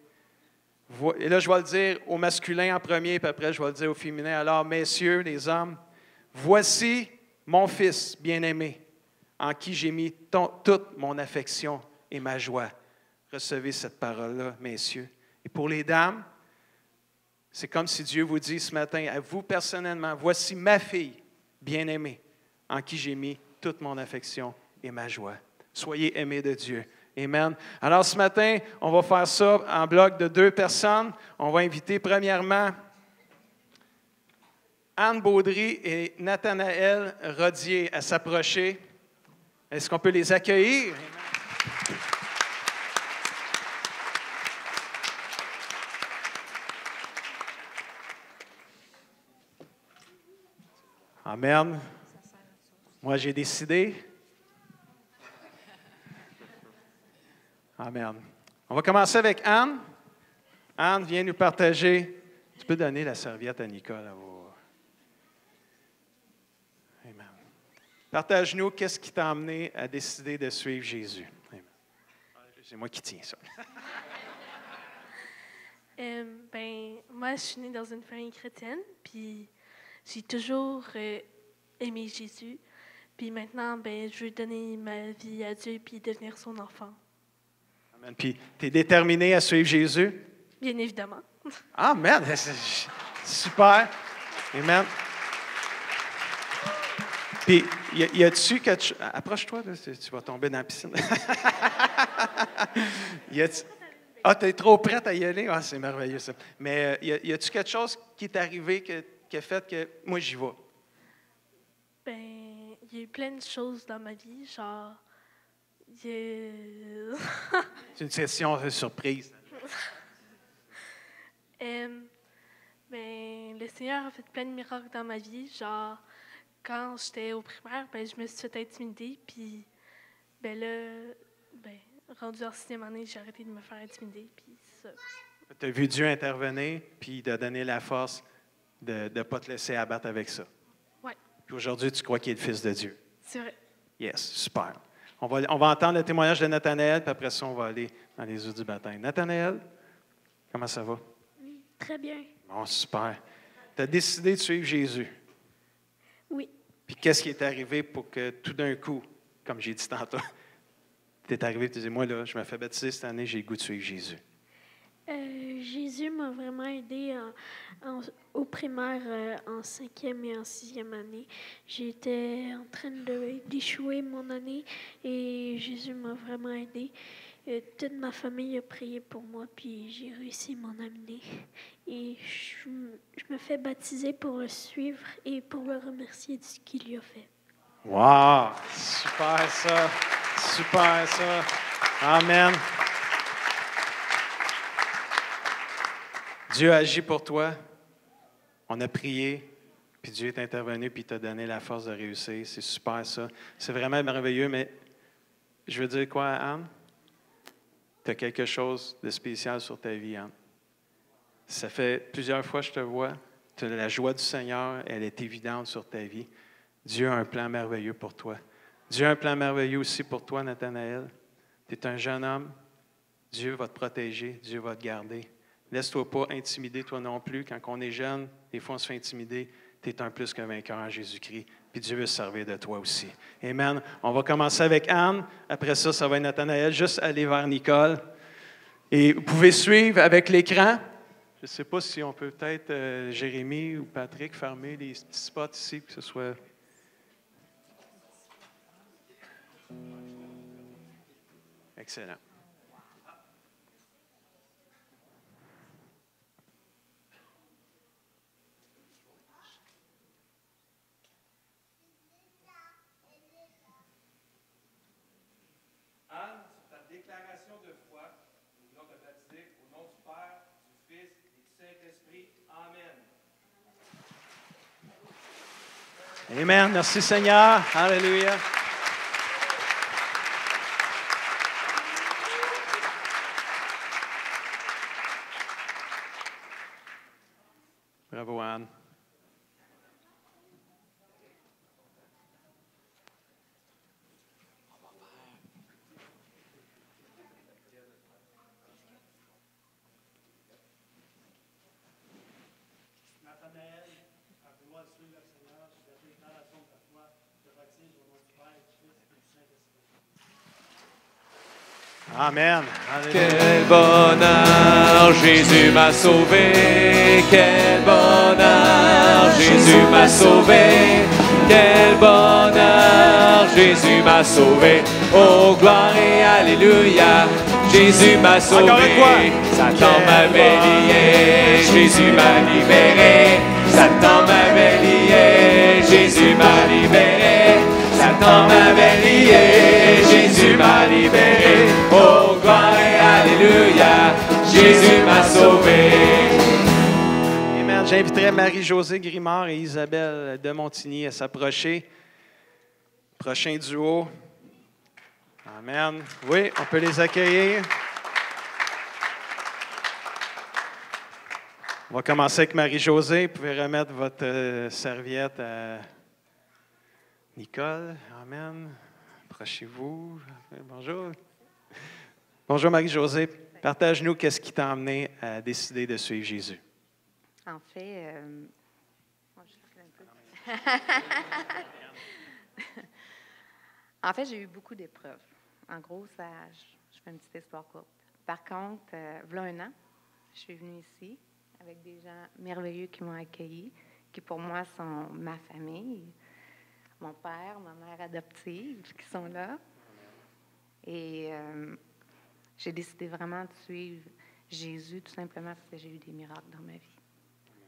Et là, je vais le dire au masculin en premier, puis après, je vais le dire au féminin. Alors, messieurs, les hommes, voici mon Fils bien-aimé, en qui j'ai mis toute mon affection et ma joie. Recevez cette parole-là, messieurs. Et pour les dames, c'est comme si Dieu vous dit ce matin, à vous personnellement, voici ma fille bien-aimée, en qui j'ai mis toute mon affection et ma joie. Soyez aimés de Dieu. Amen. Alors ce matin, on va faire ça en bloc de 2 personnes. On va inviter premièrement Anne Baudry et Nathanaël Rodier à s'approcher. Est-ce qu'on peut les accueillir? Amen. Moi, j'ai décidé. Amen. On va commencer avec Anne. Anne, viens nous partager. Tu peux donner la serviette à Nicole. Amen. Partage-nous qu'est-ce qui t'a amené à décider de suivre Jésus. Amen. C'est moi qui tiens ça. Moi, je suis née dans une famille chrétienne, puis j'ai toujours aimé Jésus. Puis maintenant, je veux donner ma vie à Dieu puis devenir son enfant. Amen. Puis, tu es déterminé à suivre Jésus? Bien évidemment. Amen. Super. Amen. Puis, y a-tu quelque chose... Approche-toi, là, tu vas tomber dans la piscine. Tu es trop prête à y aller? Ah, c'est merveilleux, ça. Mais y a-tu quelque chose qui est arrivé qui a fait que moi, j'y vais? Il y a eu plein de choses dans ma vie, genre... C'est une session de surprise. Le Seigneur a fait plein de miracles dans ma vie, genre... Quand j'étais au primaire, je me suis fait intimider, puis rendu en 6e année, j'ai arrêté de me faire intimider, puis ça. Tu as vu Dieu intervenir, puis il t'a donné la force de ne pas te laisser abattre avec ça. Oui. Puis aujourd'hui, tu crois qu'il est le Fils de Dieu. C'est vrai. Yes, super. On va entendre le témoignage de Nathanaël, puis après ça, on va aller dans les eaux du baptême. Nathanaël, comment ça va? Oui, très bien. Bon, super. Tu as décidé de suivre Jésus. Oui. Puis qu'est-ce qui est arrivé pour que tout d'un coup, comme j'ai dit tantôt, tu es arrivé et tu dis, moi, là, je me fais baptiser cette année, j'ai le goût de suivre Jésus. Jésus m'a vraiment aidé au primaire en 5e et en 6e année. J'étais en train d'échouer mon année et Jésus m'a vraiment aidé. Toute ma famille a prié pour moi, puis j'ai réussi mon année. Et je me fais baptiser pour le suivre et pour le remercier de ce qu'il lui a fait. Wow! Super ça! Super ça! Amen! Dieu agit pour toi. On a prié, puis Dieu est intervenu, puis il t'a donné la force de réussir. C'est super ça. C'est vraiment merveilleux, mais je veux dire quoi, Anne? Tu as quelque chose de spécial sur ta vie, Anne. Ça fait plusieurs fois que je te vois. Tu as la joie du Seigneur, elle est évidente sur ta vie. Dieu a un plan merveilleux pour toi. Dieu a un plan merveilleux aussi pour toi, Nathanaël. Tu es un jeune homme, Dieu va te protéger, Dieu va te garder. Laisse-toi pas intimider toi non plus. Quand on est jeune, des fois on se fait intimider. Tu es un plus qu'un vainqueur en Jésus-Christ. Puis Dieu veut se servir de toi aussi. Amen. On va commencer avec Anne. Après ça, ça va être Nathanaël. Juste aller vers Nicole. Et vous pouvez suivre avec l'écran. Je ne sais pas si on peut peut-être, Jérémy ou Patrick, fermer les petits spots ici, que ce soit... Excellent. Anne, sur ta déclaration de foi, nous voulons te baptiser au nom du Père, du Fils et du Saint-Esprit. Amen. Amen. Merci Seigneur. Alléluia. Bravo Anne. Nathanaël, à vouloir suivre le Seigneur, je vais déclaration de ta foi, je te baptise au nom du Père, du Fils et du Saint-Esprit. Amen. Quel bonheur, Jésus m'a sauvé. Quel bonheur, Jésus m'a sauvé. Quel bonheur, Jésus m'a sauvé. Oh, gloire et alléluia, Jésus m'a sauvé. Encore une fois. Satan m'avait lié, Jésus m'a libéré. Satan m'avait lié, Jésus m'a libéré. Satan m'avait lié, Jésus m'a libéré. Oh, gloire et alléluia, Jésus m'a sauvé. Amen. J'inviterai Marie-Josée Grimard et Isabelle de Montigny à s'approcher. Prochain duo. Amen. Oui, on peut les accueillir. On va commencer avec Marie-Josée. Vous pouvez remettre votre serviette à Nicole. Amen. Approchez-vous. Bonjour. Bonjour Marie-Josée. Partage-nous qu'est-ce qui t'a amené à décider de suivre Jésus. En fait, moi, je recule un peu. En fait, j'ai eu beaucoup d'épreuves. En gros, je fais une petite histoire courte. Par contre, voilà 1 an, je suis venue ici avec des gens merveilleux qui m'ont accueilli, qui pour moi sont ma famille, mon père, ma mère adoptive, qui sont là. Et j'ai décidé vraiment de suivre Jésus tout simplement parce que j'ai eu des miracles dans ma vie.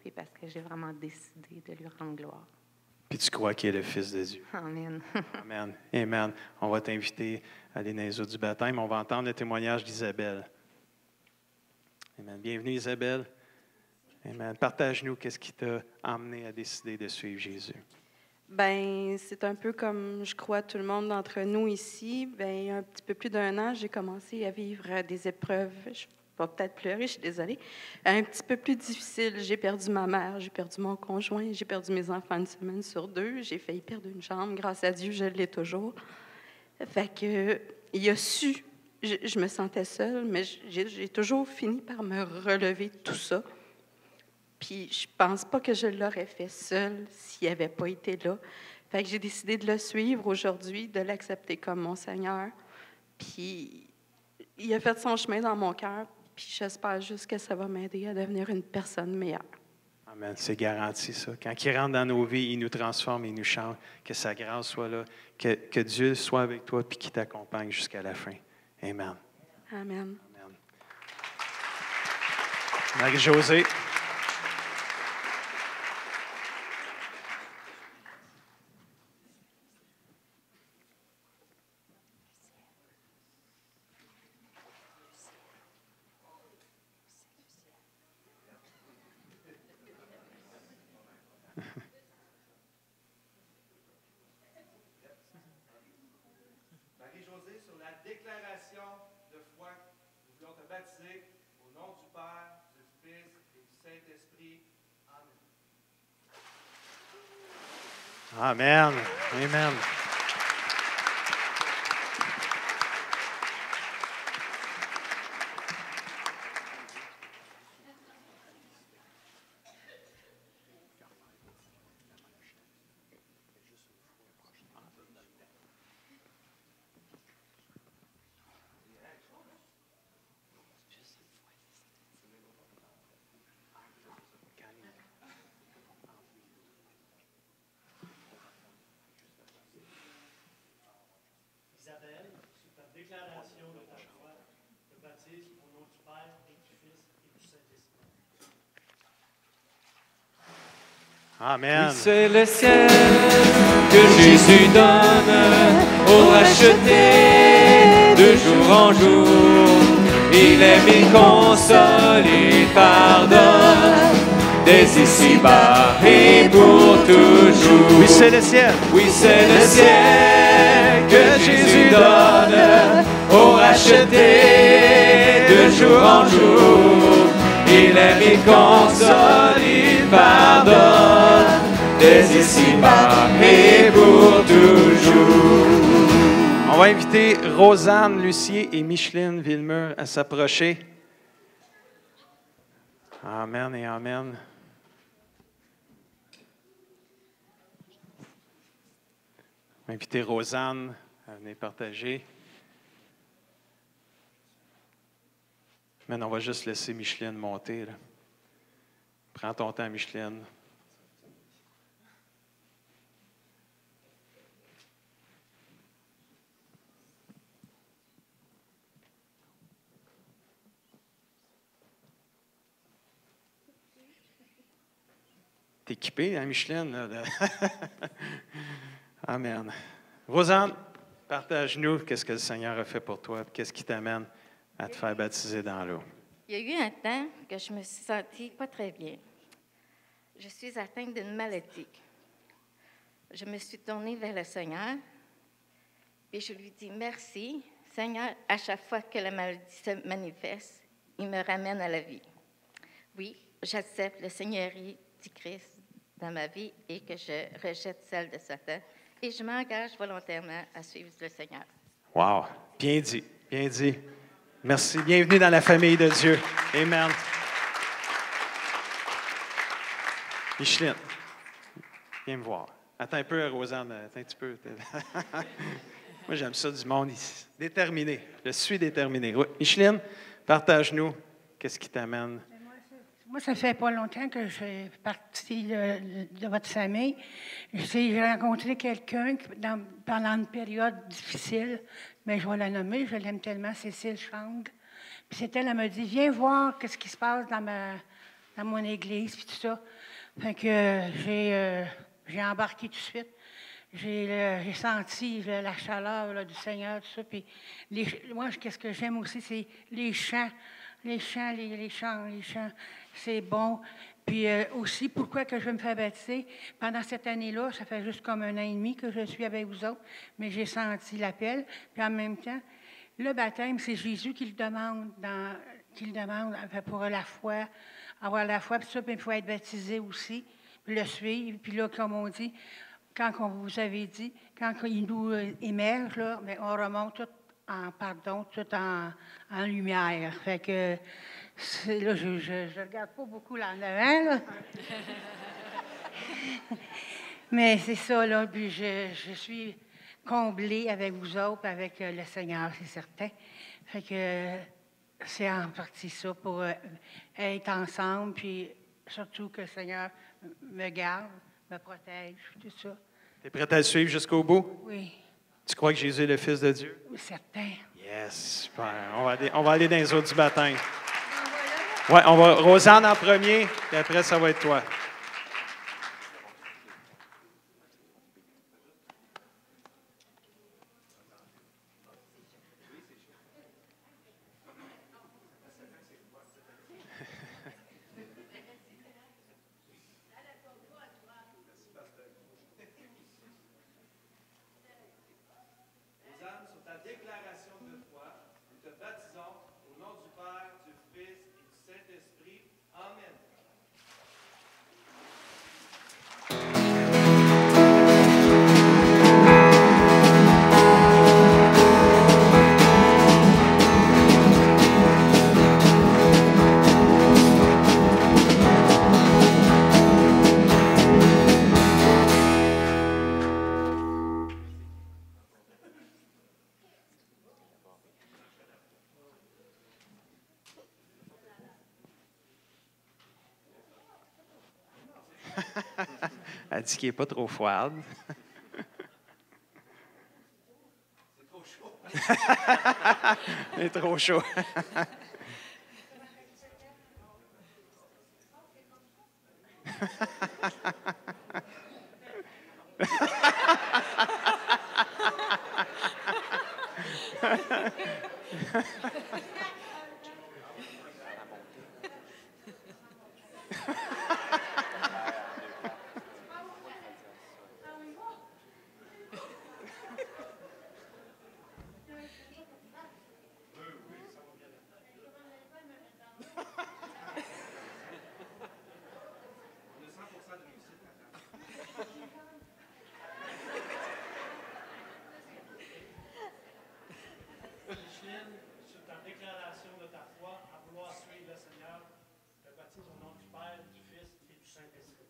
Puis parce que j'ai vraiment décidé de lui rendre gloire. Puis tu crois qu'il est le Fils de Dieu. Amen. Amen. Amen. On va t'inviter à aller dans les eaux du baptême. On va entendre le témoignage d'Isabelle. Amen. Bienvenue Isabelle. Amen. Partage-nous qu'est-ce qui t'a amené à décider de suivre Jésus. Ben, c'est un peu comme, je crois, tout le monde d'entre nous ici. Ben, un petit peu plus d'1 an, j'ai commencé à vivre des épreuves. Je vais peut-être pleurer, je suis désolée. Un petit peu plus difficile. J'ai perdu ma mère, j'ai perdu mon conjoint, j'ai perdu mes enfants 1 semaine sur 2. J'ai failli perdre une jambe. Grâce à Dieu, je l'ai toujours. Fait que, il a su. Je me sentais seule, mais j'ai toujours fini par me relever de tout ça. Puis je pense pas que je l'aurais fait seule s'il n'avait pas été là. Fait que j'ai décidé de le suivre aujourd'hui, de l'accepter comme mon Seigneur. Puis il a fait son chemin dans mon cœur. Puis j'espère juste que ça va m'aider à devenir une personne meilleure. Amen. C'est garanti, ça. Quand il rentre dans nos vies, il nous transforme, il nous change. Que sa grâce soit là. Que Dieu soit avec toi et qu'il t'accompagne jusqu'à la fin. Amen. Amen. Amen. Marie-Josée. Marie-Josée, sur la déclaration de foi, nous voulons te baptiser au nom du Père, du Fils et du Saint-Esprit. Amen. Amen. Amen. baptise au nom du Père et du Fils et du Saint-Esprit. Amen. C'est le ciel que Jésus donne aux rachetés de jour en jour. Il aime, il console, il pardonne, dès ici-bas et pour toujours. Oui, c'est le ciel. Oui, c'est le ciel que Jésus donne aux rachetés de jour en jour. Il aime, il console, il pardonne, dès ici-bas et pour toujours. On va inviter Rosanne Lucier et Micheline Villemur à s'approcher. Amen et amen. On va inviter Rosanne à venir partager. Mais on va juste laisser Micheline monter, là. Prends ton temps, Micheline. T'es équipée, hein, Micheline? Là, Amen. Rosanne, partage-nous qu'est-ce que le Seigneur a fait pour toi, qu'est-ce qui t'amène à te faire baptiser dans l'eau. Il y a eu un temps que je me suis sentie pas très bien. Je suis atteinte d'une maladie. Je me suis tournée vers le Seigneur et je lui dis merci, Seigneur, à chaque fois que la maladie se manifeste, il me ramène à la vie. Oui, j'accepte le Seigneurie du Christ dans ma vie et que je rejette celle de Satan et je m'engage volontairement à suivre le Seigneur. Wow! Bien dit, bien dit. Merci. Bienvenue dans la famille de Dieu. Amen. Micheline, viens me voir. Attends un peu, Rosanne. Attends un petit peu. Moi, j'aime ça du monde ici. Déterminé. Je suis déterminé. Oui. Micheline, partage-nous. Qu'est-ce qui t'amène? Moi, ça fait pas longtemps que je fais partie de votre famille. J'ai rencontré quelqu'un pendant une période difficile, mais je vais la nommer, je l'aime tellement, Cécile Chang. Puis elle me dit, viens voir ce qui se passe dans mon église, puis tout ça. Fait que j'ai embarqué tout de suite. J'ai senti la chaleur là, du Seigneur, tout ça. Puis moi, qu'est-ce que j'aime aussi, c'est les chants. Les chants, c'est bon. Puis aussi, pourquoi que je veux me faire baptiser? Pendant cette année-là, ça fait juste comme 1 an et demi que je suis avec vous autres, mais j'ai senti l'appel. Puis en même temps, le baptême, c'est Jésus qui le demande, pour la foi, avoir la foi. Puis ça, puis il faut être baptisé aussi, puis le suivre. Puis là, comme on dit, quand on vous avait dit, quand il nous émerge, là, bien, on remonte tout en lumière. Fait que là, je regarde pas beaucoup là en avant, là. Mais c'est ça, là, puis je suis comblée avec vous autres, avec le Seigneur, c'est certain. Fait que c'est en partie ça, pour être ensemble, puis surtout que le Seigneur me garde, me protège, tout ça. Tu es prête à le suivre jusqu'au bout? Oui. Tu crois que Jésus est le Fils de Dieu? Oui, certain. Yes, super. On va aller dans les eaux du baptême. Oui, on va Rosanne en premier, puis après, ça va être toi. Rosanne, sur ta déclaration de foi, nous te baptisons au nom du Père, du Fils et du Saint-Esprit. Amen. Elle dit qu'il n'est pas trop froide. C'est trop chaud. Il est trop chaud. Micheline, sur ta déclaration de ta foi, à vouloir suivre le Seigneur, le baptise au nom du Père, du Fils et du Saint-Esprit.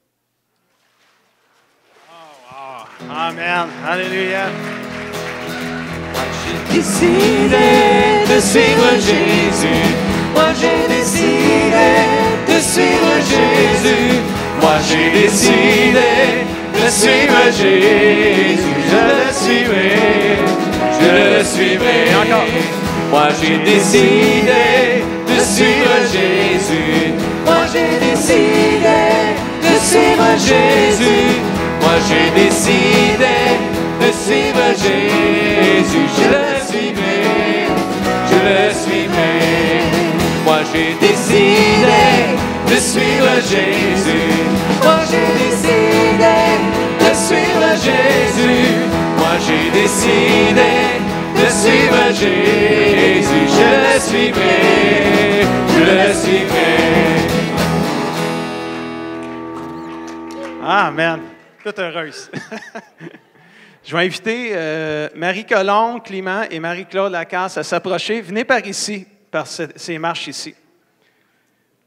Amen. Alléluia. J'ai décidé de suivre Jésus. Moi j'ai décidé de suivre Jésus. Moi j'ai décidé de suivre Jésus. Je le suivrai. Je le suivrai. Encore. Moi j'ai décidé de suivre Jésus. Moi j'ai décidé de suivre Jésus. Moi j'ai décidé de suivre Jésus. Je le suivrai. Je le suivrai. Moi j'ai décidé de suivre Jésus. Moi j'ai décidé de suivre Jésus. Moi j'ai décidé de suivre Jésus. Je le suivrai. Je le suivrai. Amen. Toute heureuse. Je vais inviter Marie-Colombe, Clément et Marie-Claude Lacasse à s'approcher. Venez par ici, par ces marches ici.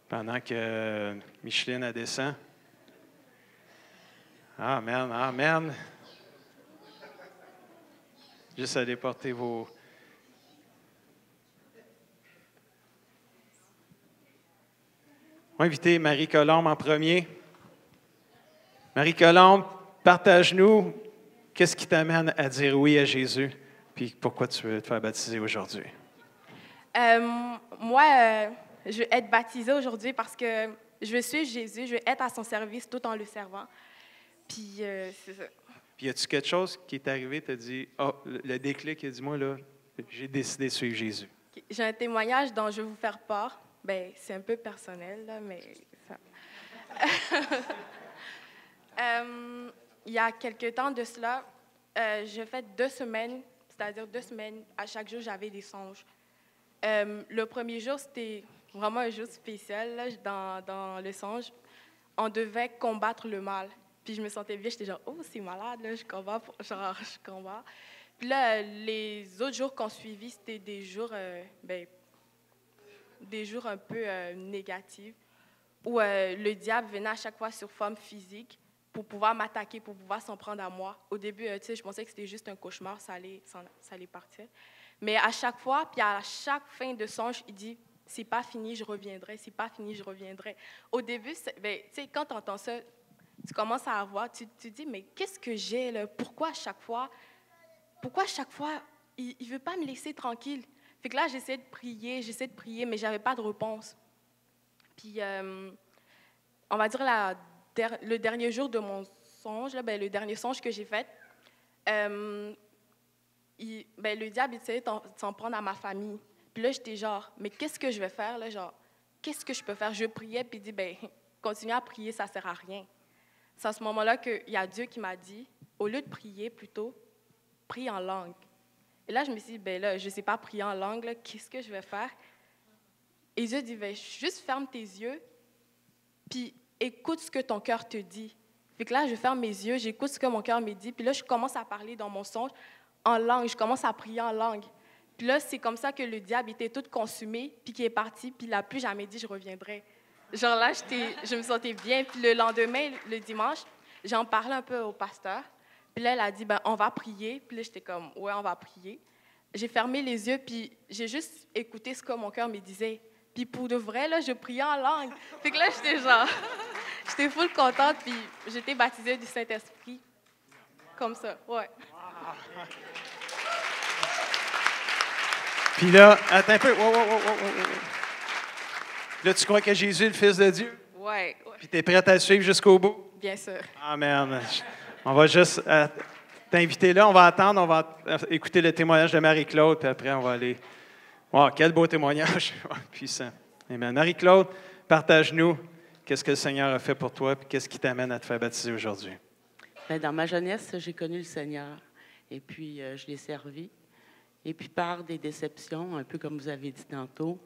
Pendant que Micheline elle descend. Amen, amen. Juste aller porter vos... On va inviter Marie-Colombe en premier. Marie-Colombe, partage-nous qu'est-ce qui t'amène à dire oui à Jésus, puis pourquoi tu veux te faire baptiser aujourd'hui. Moi, je veux être baptisée aujourd'hui parce que je veux suivre Jésus, je veux être à son service tout en le servant. Puis, c'est ça. Puis, y a-tu quelque chose qui est arrivé, t'as dit, le déclic, il a dit, moi, là, j'ai décidé de suivre Jésus. J'ai un témoignage dont je vais vous faire part. Bien, c'est un peu personnel, là, mais ça... il y a quelque temps de cela, j'ai fait 2 semaines, c'est-à-dire 2 semaines, à chaque jour, j'avais des songes. Le premier jour, c'était vraiment un jour spécial là, dans le songe. On devait combattre le mal. Puis je me sentais bien, j'étais genre, oh, c'est malade, là, je combats. Puis là, les autres jours qu'on suivit, c'était des jours un peu négatifs, où le diable venait à chaque fois sur forme physique pour pouvoir m'attaquer, pour pouvoir s'en prendre à moi. Au début, je pensais que c'était juste un cauchemar, ça allait partir. Mais à chaque fois, puis à chaque fin de songe, il dit, c'est pas fini, je reviendrai, c'est pas fini, je reviendrai. Au début, quand tu entends ça, tu commences à avoir, tu te dis, mais qu'est-ce que j'ai là? Pourquoi à chaque fois, il ne veut pas me laisser tranquille? Fait que là, j'essaie de prier, mais je n'avais pas de réponse. Puis, on va dire, le dernier jour de mon songe, là, le dernier songe que j'ai fait, le diable essayait de s'en prendre à ma famille. Puis là, j'étais genre, mais qu'est-ce que je vais faire? Là, genre, qu'est-ce que je peux faire? Je priais, puis il dit, continue à prier, ça ne sert à rien. C'est à ce moment-là qu'il y a Dieu qui m'a dit, au lieu de prier, plutôt, prie en langue. Et là, je me suis dit, je ne sais pas prier en langue, là, qu'est-ce que je vais faire? Et Dieu dit, juste ferme tes yeux, puis écoute ce que ton cœur te dit. Fait que là, je ferme mes yeux, j'écoute ce que mon cœur me dit, puis là, je commence à parler dans mon songe en langue, je commence à prier en langue. Puis là, c'est comme ça que le diable était tout consumé, puis qu'il est parti, puis il n'a plus jamais dit « je reviendrai ». Genre là, je me sentais bien. Puis le lendemain, le dimanche, j'en parlais un peu au pasteur. Puis là, elle a dit « on va prier ». Puis là, j'étais comme « ouais, on va prier ». J'ai fermé les yeux, puis j'ai juste écouté ce que mon cœur me disait. Puis pour de vrai, là, je priais en langue. Fait que là, j'étais genre... j'étais full contente, puis j'étais baptisée du Saint-Esprit. Comme ça, ouais. Puis là, attends un peu. Wow, wow, wow, wow, wow. Là, tu crois que Jésus est le Fils de Dieu? Ouais, Puis tu es prête à le suivre jusqu'au bout? bien sûr. Amen. On va juste t'inviter là. On va attendre. On va écouter le témoignage de Marie-Claude. Puis après, on va aller. Wow, quel beau témoignage. Puissant. Amen. Marie-Claude, partage-nous qu'est-ce que le Seigneur a fait pour toi et qu'est-ce qui t'amène à te faire baptiser aujourd'hui. Bien, dans ma jeunesse, j'ai connu le Seigneur. Et puis, je l'ai servi. Et puis, par des déceptions, un peu comme vous avez dit tantôt,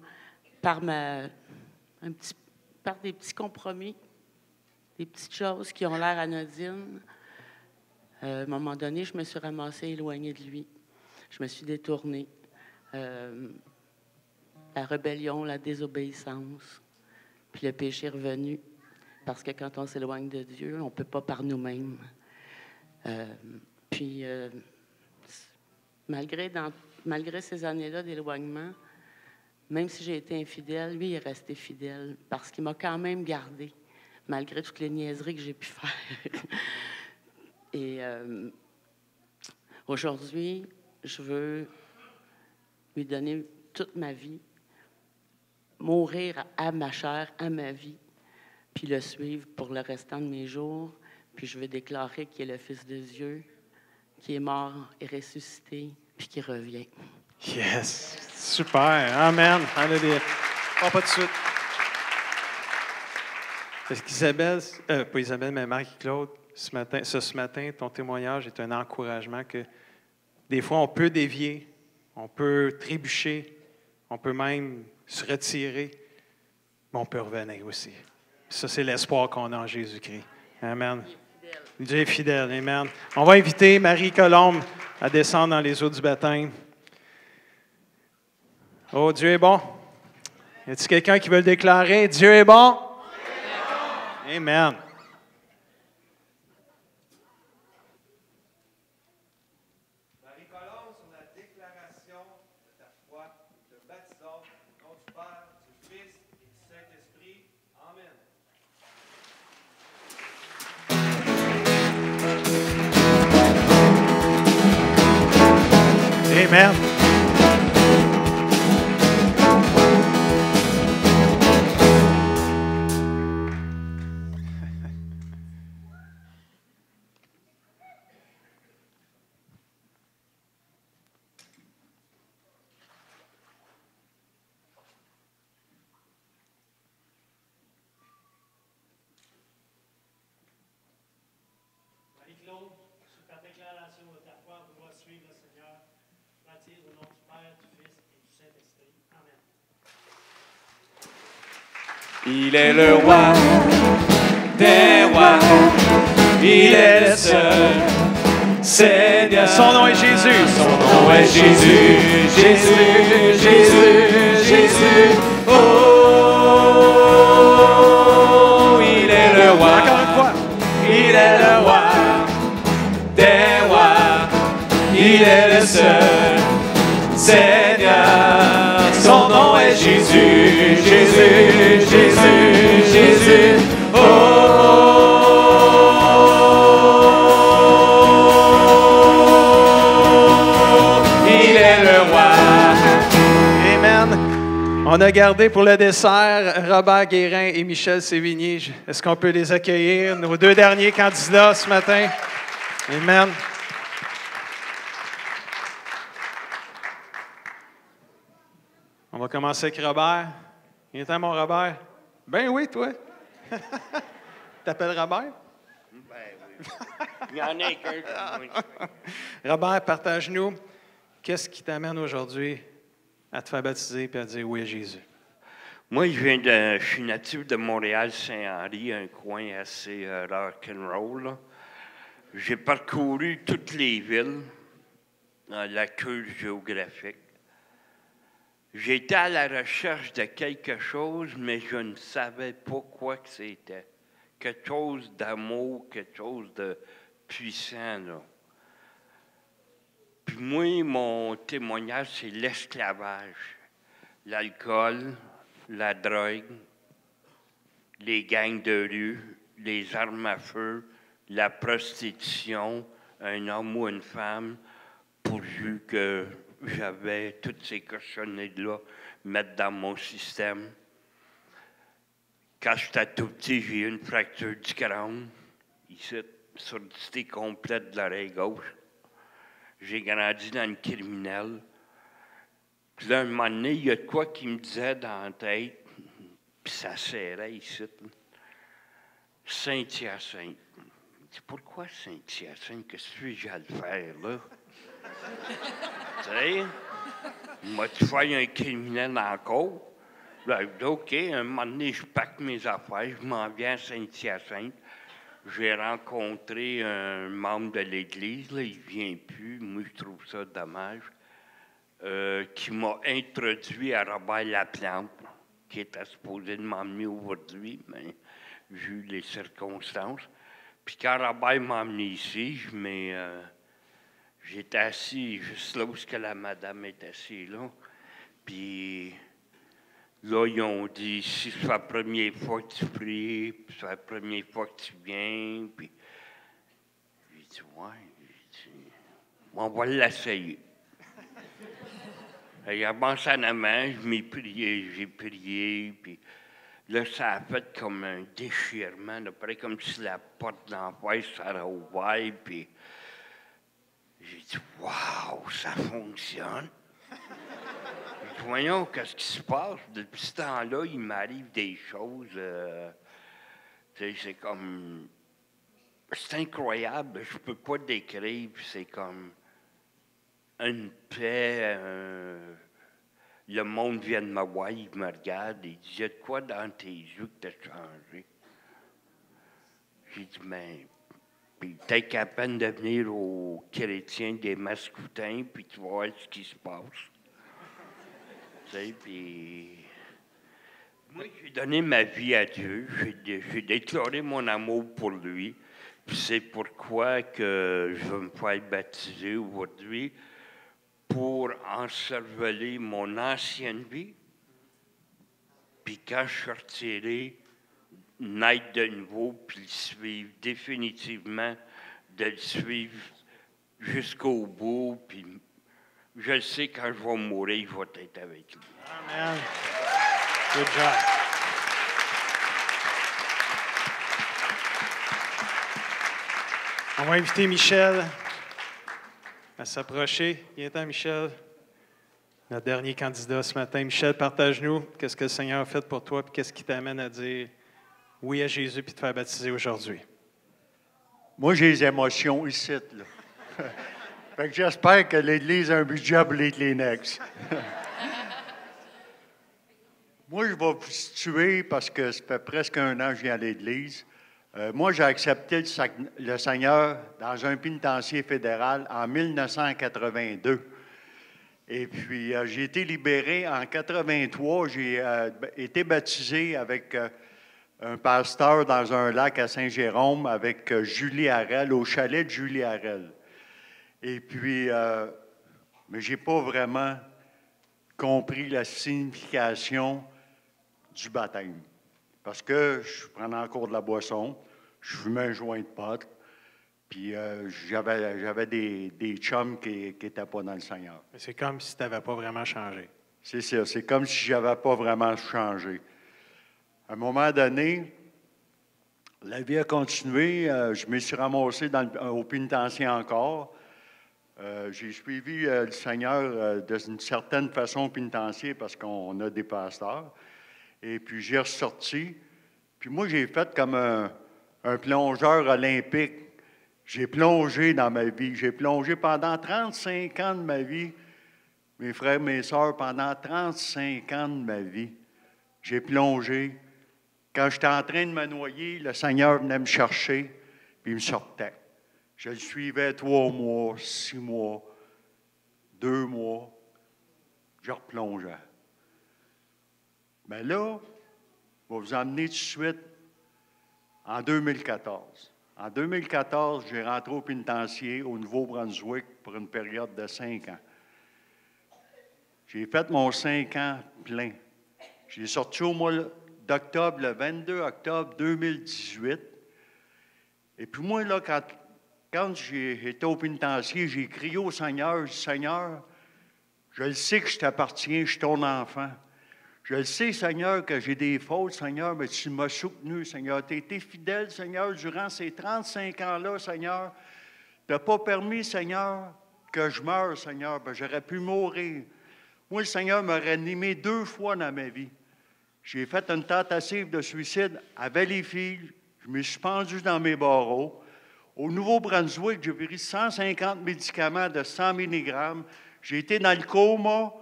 par des petits compromis, des petites choses qui ont l'air anodines, à un moment donné, je me suis ramassée éloignée de lui. Je me suis détournée. La rébellion, la désobéissance, puis le péché est revenu. Parce que quand on s'éloigne de Dieu, on ne peut pas par nous-mêmes. Puis, malgré ces années-là d'éloignement, même si j'ai été infidèle, lui, il est resté fidèle parce qu'il m'a quand même gardé, malgré toutes les niaiseries que j'ai pu faire. Et aujourd'hui, je veux lui donner toute ma vie, mourir à ma chair, à ma vie, puis le suivre pour le restant de mes jours. Puis je veux déclarer qu'il est le Fils de Dieu, qui est mort et ressuscité, puis qui revient. Yes! Super! Amen! Alléluia! Oh, pas de suite. Parce qu'Isabelle, pas Isabelle, mais Marie-Claude, ce matin, ton témoignage est un encouragement que des fois, on peut dévier, on peut trébucher, on peut même se retirer, mais on peut revenir aussi. Ça, c'est l'espoir qu'on a en Jésus-Christ. Amen. Dieu est fidèle. Amen. On va inviter Marie Colombe à descendre dans les eaux du baptême. Oh, Dieu est bon. Y a-t-il quelqu'un qui veut le déclarer? Dieu est bon? Amen. Marie-Colombe, sur la déclaration de ta foi, te baptisons au nom du Père, du Fils et du Saint-Esprit. Amen. Amen. Marie-Claude, sur ta déclaration de ta foi, vouloir suivre le Seigneur, baptise au nom du Père, du Fils et du Saint-Esprit. Amen. Il est le roi des rois, il est le seul Seigneur. Son nom est Jésus. Son nom est Jésus, Jésus, Jésus, Jésus. Oh, il est le roi. Encore une fois. Il est le roi des rois, il est le seul Seigneur. Son nom est Jésus, Jésus, Jésus, Jésus. Oh, il est le roi. Amen. On a gardé pour le dessert Robert Guérin et Michel Sévigny. Est-ce qu'on peut les accueillir, nos deux derniers candidats ce matin? Amen. On va commencer avec Robert. Il est temps, mon Robert? Ben oui, toi. T'appelles Robert? Ben oui. Il y en a qu'un. Robert, partage-nous. Qu'est-ce qui t'amène aujourd'hui à te faire baptiser et à dire oui à Jésus? Moi, je suis natif de Montréal-Saint-Henri, un coin assez rock'n'roll, là. J'ai parcouru toutes les villes dans la queue géographique. J'étais à la recherche de quelque chose, mais je ne savais pas quoi que c'était. Quelque chose d'amour, quelque chose de puissant, là. Puis moi, mon témoignage, c'est l'esclavage. L'alcool, la drogue, les gangs de rue, les armes à feu, la prostitution, un homme ou une femme, pourvu que j'avais toutes ces cochonneries-là mettre dans mon système. Quand j'étais tout petit, j'ai eu une fracture du crâne, ici, sur l'unité complète de l'oreille gauche. J'ai grandi dans une criminelle. Puis là, un moment donné, il y a de quoi qui me disait dans la tête, puis ça serrait ici. Saint-Hyacinthe. Je dis, pourquoi Saint-Hyacinthe? Qu'est-ce que j'ai à le faire, là? Tu sais? M'as-tu fait un criminel encore? Là, je dis, OK, un moment donné, je pack mes affaires, je m'en viens à Saint-Hyacinthe. J'ai rencontré un membre de l'Église, là, il ne vient plus, moi je trouve ça dommage, qui m'a introduit à Robert Laplante, qui était supposé de m'emmener aujourd'hui, mais vu les circonstances. Puis quand Robert m'a emmené ici, j'étais assis juste là où la madame est assise, là. Puis là, ils ont dit, si c'est la première fois que tu pries, puis c'est la première fois que tu viens, puis j'ai dit, ouais, on va l'essayer. Il avancé en avant, j'ai prié, puis là, ça a fait comme un déchirement, après comme si la porte d'enfer s'était ouverte, puis j'ai dit, waouh, ça fonctionne. Voyons, qu'est-ce qui se passe? Depuis ce temps-là, il m'arrive des choses. C'est comme. C'est incroyable. Je ne peux pas décrire. C'est comme une paix. Le monde vient de me voir, il me regarde et dit, il y a de quoi dans tes yeux que tu as changé? J'ai dit, mais. Puis t'es capable de venir aux chrétiens des Mascoutins, puis tu vas voir ce qui se passe. Puis moi, j'ai donné ma vie à Dieu. J'ai déclaré mon amour pour lui. Puis c'est pourquoi que je veux me faire baptiser aujourd'hui pour encerveler mon ancienne vie. Puis quand je suis retiré, naître de nouveau, puis le suivre définitivement, de le suivre jusqu'au bout, puis je sais quand je vais mourir, je vais être avec lui. Amen. Good job. On va inviter Michel à s'approcher. Viens-t'en, Michel. Notre dernier candidat ce matin. Michel, partage-nous qu'est-ce que le Seigneur a fait pour toi et qu'est-ce qui t'amène à dire oui à Jésus puis te faire baptiser aujourd'hui. Moi, j'ai les émotions ici, là. Fait que j'espère que l'Église a un budget pour les Kleenex. Moi, je vais vous situer parce que ça fait presque 1 an que je viens à l'Église. Moi, j'ai accepté le Seigneur dans un pénitencier fédéral en 1982. Et puis, j'ai été libéré en 1983. J'ai été baptisé avec un pasteur dans un lac à Saint-Jérôme avec Julie Harel, au chalet de Julie Harel. Et puis, mais je n'ai pas vraiment compris la signification du baptême. Parce que je prenais encore de la boisson, je fumais un joint de pote, puis j'avais des chums qui n'étaient pas dans le Seigneur. C'est comme si tu n'avais pas vraiment changé. C'est ça, c'est comme si je n'avais pas vraiment changé. À un moment donné, la vie a continué, je me suis ramassé au pénitencier encore. J'ai suivi le Seigneur d'une certaine façon au pénitencier parce qu'on a des pasteurs. Et puis, j'ai ressorti. Puis moi, j'ai fait comme un plongeur olympique. J'ai plongé dans ma vie. J'ai plongé pendant 35 ans de ma vie. Mes frères, mes sœurs, pendant 35 ans de ma vie. J'ai plongé. Quand j'étais en train de me noyer, le Seigneur venait me chercher, puis il me sortait. Je le suivais 3 mois, 6 mois, 2 mois. Je replongeais. Mais là, je vais vous emmener tout de suite en 2014. En 2014, j'ai rentré au pénitencier au Nouveau-Brunswick pour une période de 5 ans. J'ai fait mon 5 ans plein. J'ai sorti au mois d'octobre, le 22 octobre 2018. Et puis moi, là, quand j'ai été au pénitencier, j'ai crié au Seigneur, « Seigneur, Je le sais que je t'appartiens, je suis ton enfant. Je le sais, Seigneur, que j'ai des fautes, Seigneur, mais tu m'as soutenu, Seigneur. Tu as été fidèle, Seigneur, durant ces 35 ans-là, Seigneur. Tu n'as pas permis, Seigneur, que je meure, Seigneur. Ben, j'aurais pu mourir. Moi, le Seigneur m'a ranimé 2 fois dans ma vie. J'ai fait une tentative de suicide à Valleyfield. Je me suis pendu dans mes barreaux. Au Nouveau-Brunswick, j'ai pris 150 médicaments de 100 mg. J'ai été dans le coma.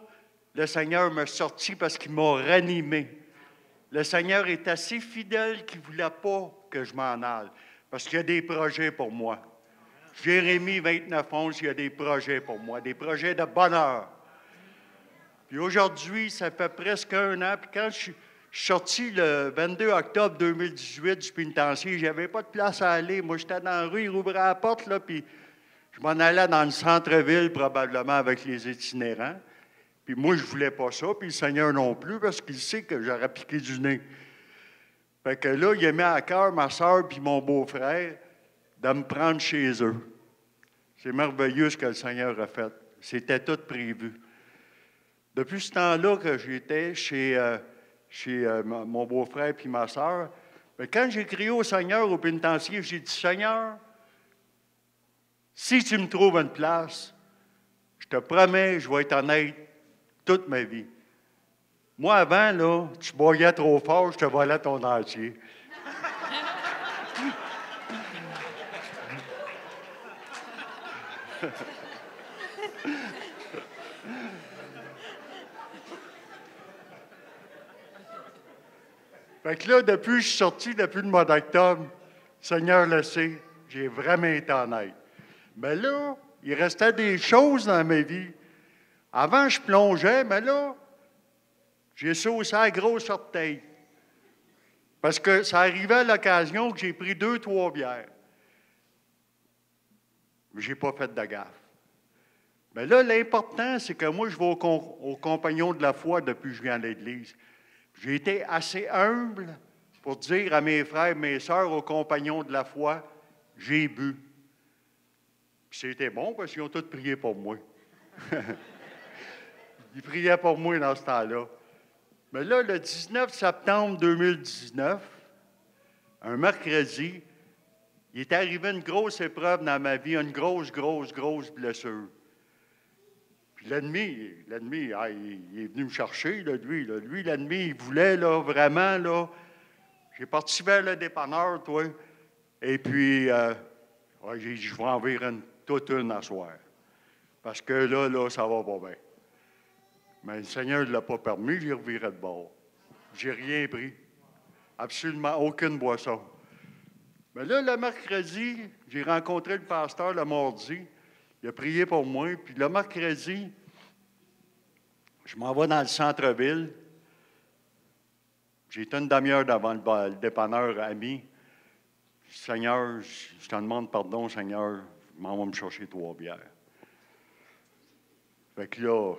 Le Seigneur m'a sorti parce qu'il m'a ranimé. Le Seigneur est assez fidèle qu'il ne voulait pas que je m'en aille, parce qu'il y a des projets pour moi. Jérémie 29:11, il y a des projets pour moi, des projets de bonheur. Puis aujourd'hui, ça fait presque 1 an, puis quand je suis sorti le 22 octobre 2018 du pénitencier, je n'avais pas de place à aller. Moi, j'étais dans la rue, il rouvrait la porte, là, puis je m'en allais dans le centre-ville, probablement avec les itinérants. Puis moi, je ne voulais pas ça, puis le Seigneur non plus, parce qu'il sait que j'aurais piqué du nez. Fait que là, il a mis à cœur ma soeur puis mon beau-frère de me prendre chez eux. C'est merveilleux ce que le Seigneur a fait. C'était tout prévu. Depuis ce temps-là que j'étais chez mon beau-frère puis ma soeur, mais quand j'ai crié au Seigneur au pénitencier, j'ai dit, Seigneur, si tu me trouves une place, je te promets, je vais être honnête toute ma vie. Moi, avant, là, tu boyais trop fort, je te volais ton entier. Fait que là, depuis que je suis sorti, depuis le mois d'octobre, le Seigneur le sait, j'ai vraiment été honnête. Mais là, il restait des choses dans ma vie. Avant, je plongeais, mais là, j'ai saucé à grosse orteil. Parce que ça arrivait à l'occasion que j'ai pris 2-3 bières. Mais je n'ai pas fait de gaffe. Mais là, l'important, c'est que moi, je vais au compagnon de la foi depuis que je viens à l'Église. J'ai été assez humble pour dire à mes frères, mes sœurs, aux compagnons de la foi, j'ai bu. Puis c'était bon parce qu'ils ont tous prié pour moi. Ils priaient pour moi dans ce temps-là. Mais là, le 19 septembre 2019, un mercredi, il est arrivé une grosse épreuve dans ma vie, une grosse blessure. Puis l'ennemi, il est venu me chercher, là, lui. Lui, l'ennemi, il voulait, là, vraiment, là. J'ai parti vers le dépanneur, toi. Et puis, j'ai dit, je vais en virer toute une à soir. Parce que là, ça va pas bien. Mais le Seigneur ne l'a pas permis, j'ai reviré de bord. J'ai rien pris. Absolument aucune boisson. Mais là, le mercredi, j'ai rencontré le pasteur le mardi. Il a prié pour moi. Puis le mercredi, je m'en vais dans le centre-ville. J'ai été une demi-heure devant le dépanneur ami. Seigneur, je te demande pardon, Seigneur, je m'en vais me chercher 3 bières. Fait que là,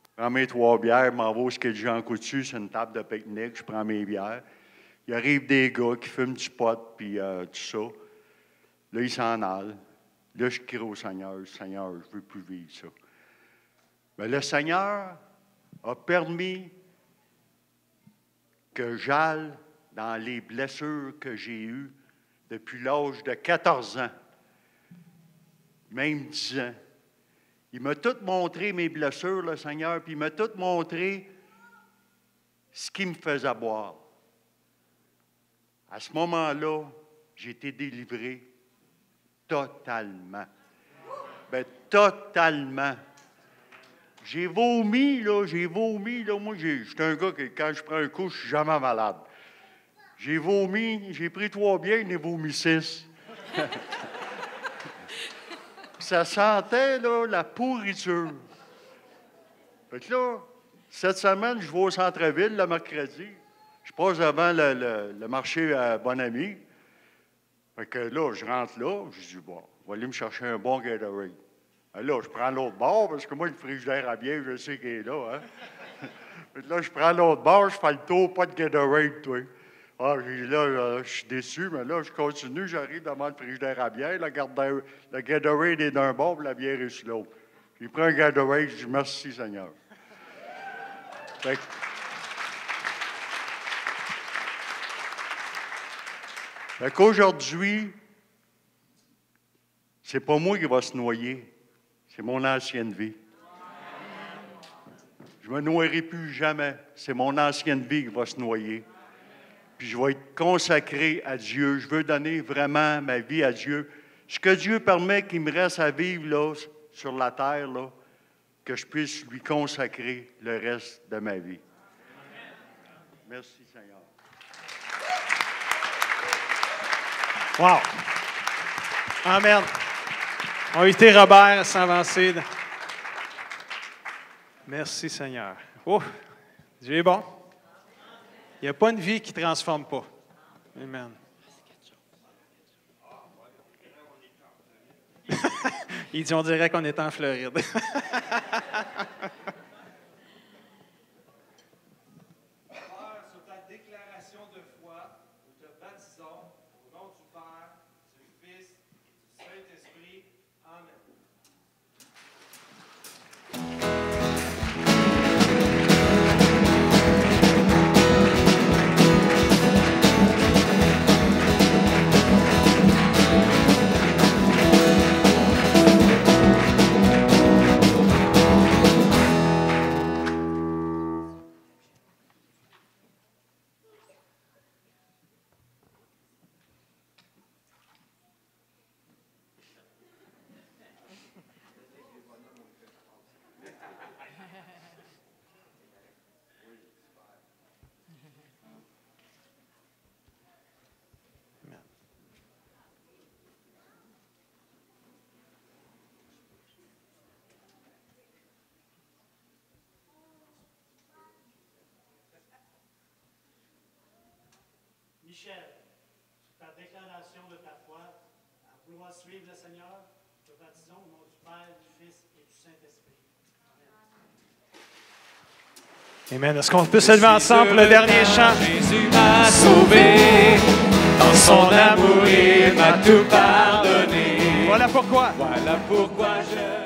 je prends mes 3 bières, je m'en vais où est Jean Coutu, c'est une table de pique-nique, je prends mes bières. Il arrive des gars qui fument du pot, puis tout ça. Là, ils s'en allent. Là, je crie au Seigneur, Seigneur, je ne veux plus vivre ça. Mais le Seigneur a permis que j'aille dans les blessures que j'ai eues depuis l'âge de 14 ans, même 10 ans. Il m'a tout montré mes blessures, le Seigneur, puis il m'a tout montré ce qui me faisait boire. À ce moment-là, j'ai été délivré totalement. Bien, totalement. J'ai vomi, là. Moi, je suis un gars que quand je prends un coup, je suis jamais malade. J'ai vomi, j'ai pris 3 bières, j'en ai vomi 6. Ça sentait, là, la pourriture. Fait que là, cette semaine, je vais au centre-ville le mercredi. Je passe devant le marché à Bonami. Fait que là, je rentre là, je dis, bon, on va aller me chercher un bon Gatorade. Là, je prends l'autre bord, parce que moi, le frigidaire à bière, je sais qu'il est là, hein. Fait que là, je prends l'autre bord, je fais le tour, pas de Gatorade, toi. Ah, là, je suis déçu, mais là, je continue, j'arrive devant le frigidaire à bière, le Gatorade est d'un bord, puis la bière est sur l'autre. Il prend un Gatorade, je dis merci Seigneur. Fait qu'aujourd'hui, c'est pas moi qui va se noyer, c'est mon ancienne vie. Je ne me noierai plus jamais, c'est mon ancienne vie qui va se noyer. Puis je vais être consacré à Dieu, je veux donner vraiment ma vie à Dieu. Ce que Dieu permet qu'il me reste à vivre là, sur la terre, là, que je puisse lui consacrer le reste de ma vie. Merci Seigneur. Wow! Amen. On va inviter Robert à s'avancer. Merci Seigneur. Oh, Dieu est bon. Il n'y a pas une vie qui ne transforme pas. Amen. Il dit, on dirait qu'on est en Floride. Sur ta déclaration de foi, nous te baptisons au nom du Père, du Fils et du Saint-Esprit. Amen. Michel, sur ta déclaration de ta foi, à vouloir suivre le Seigneur, te baptisons au nom du Père, du Fils et du Saint-Esprit. Amen. Est-ce qu'on peut se lever ensemble pour le dernier chant? Jésus m'a sauvé, dans son amour il m'a tout pardonné. Voilà pourquoi. Voilà pourquoi je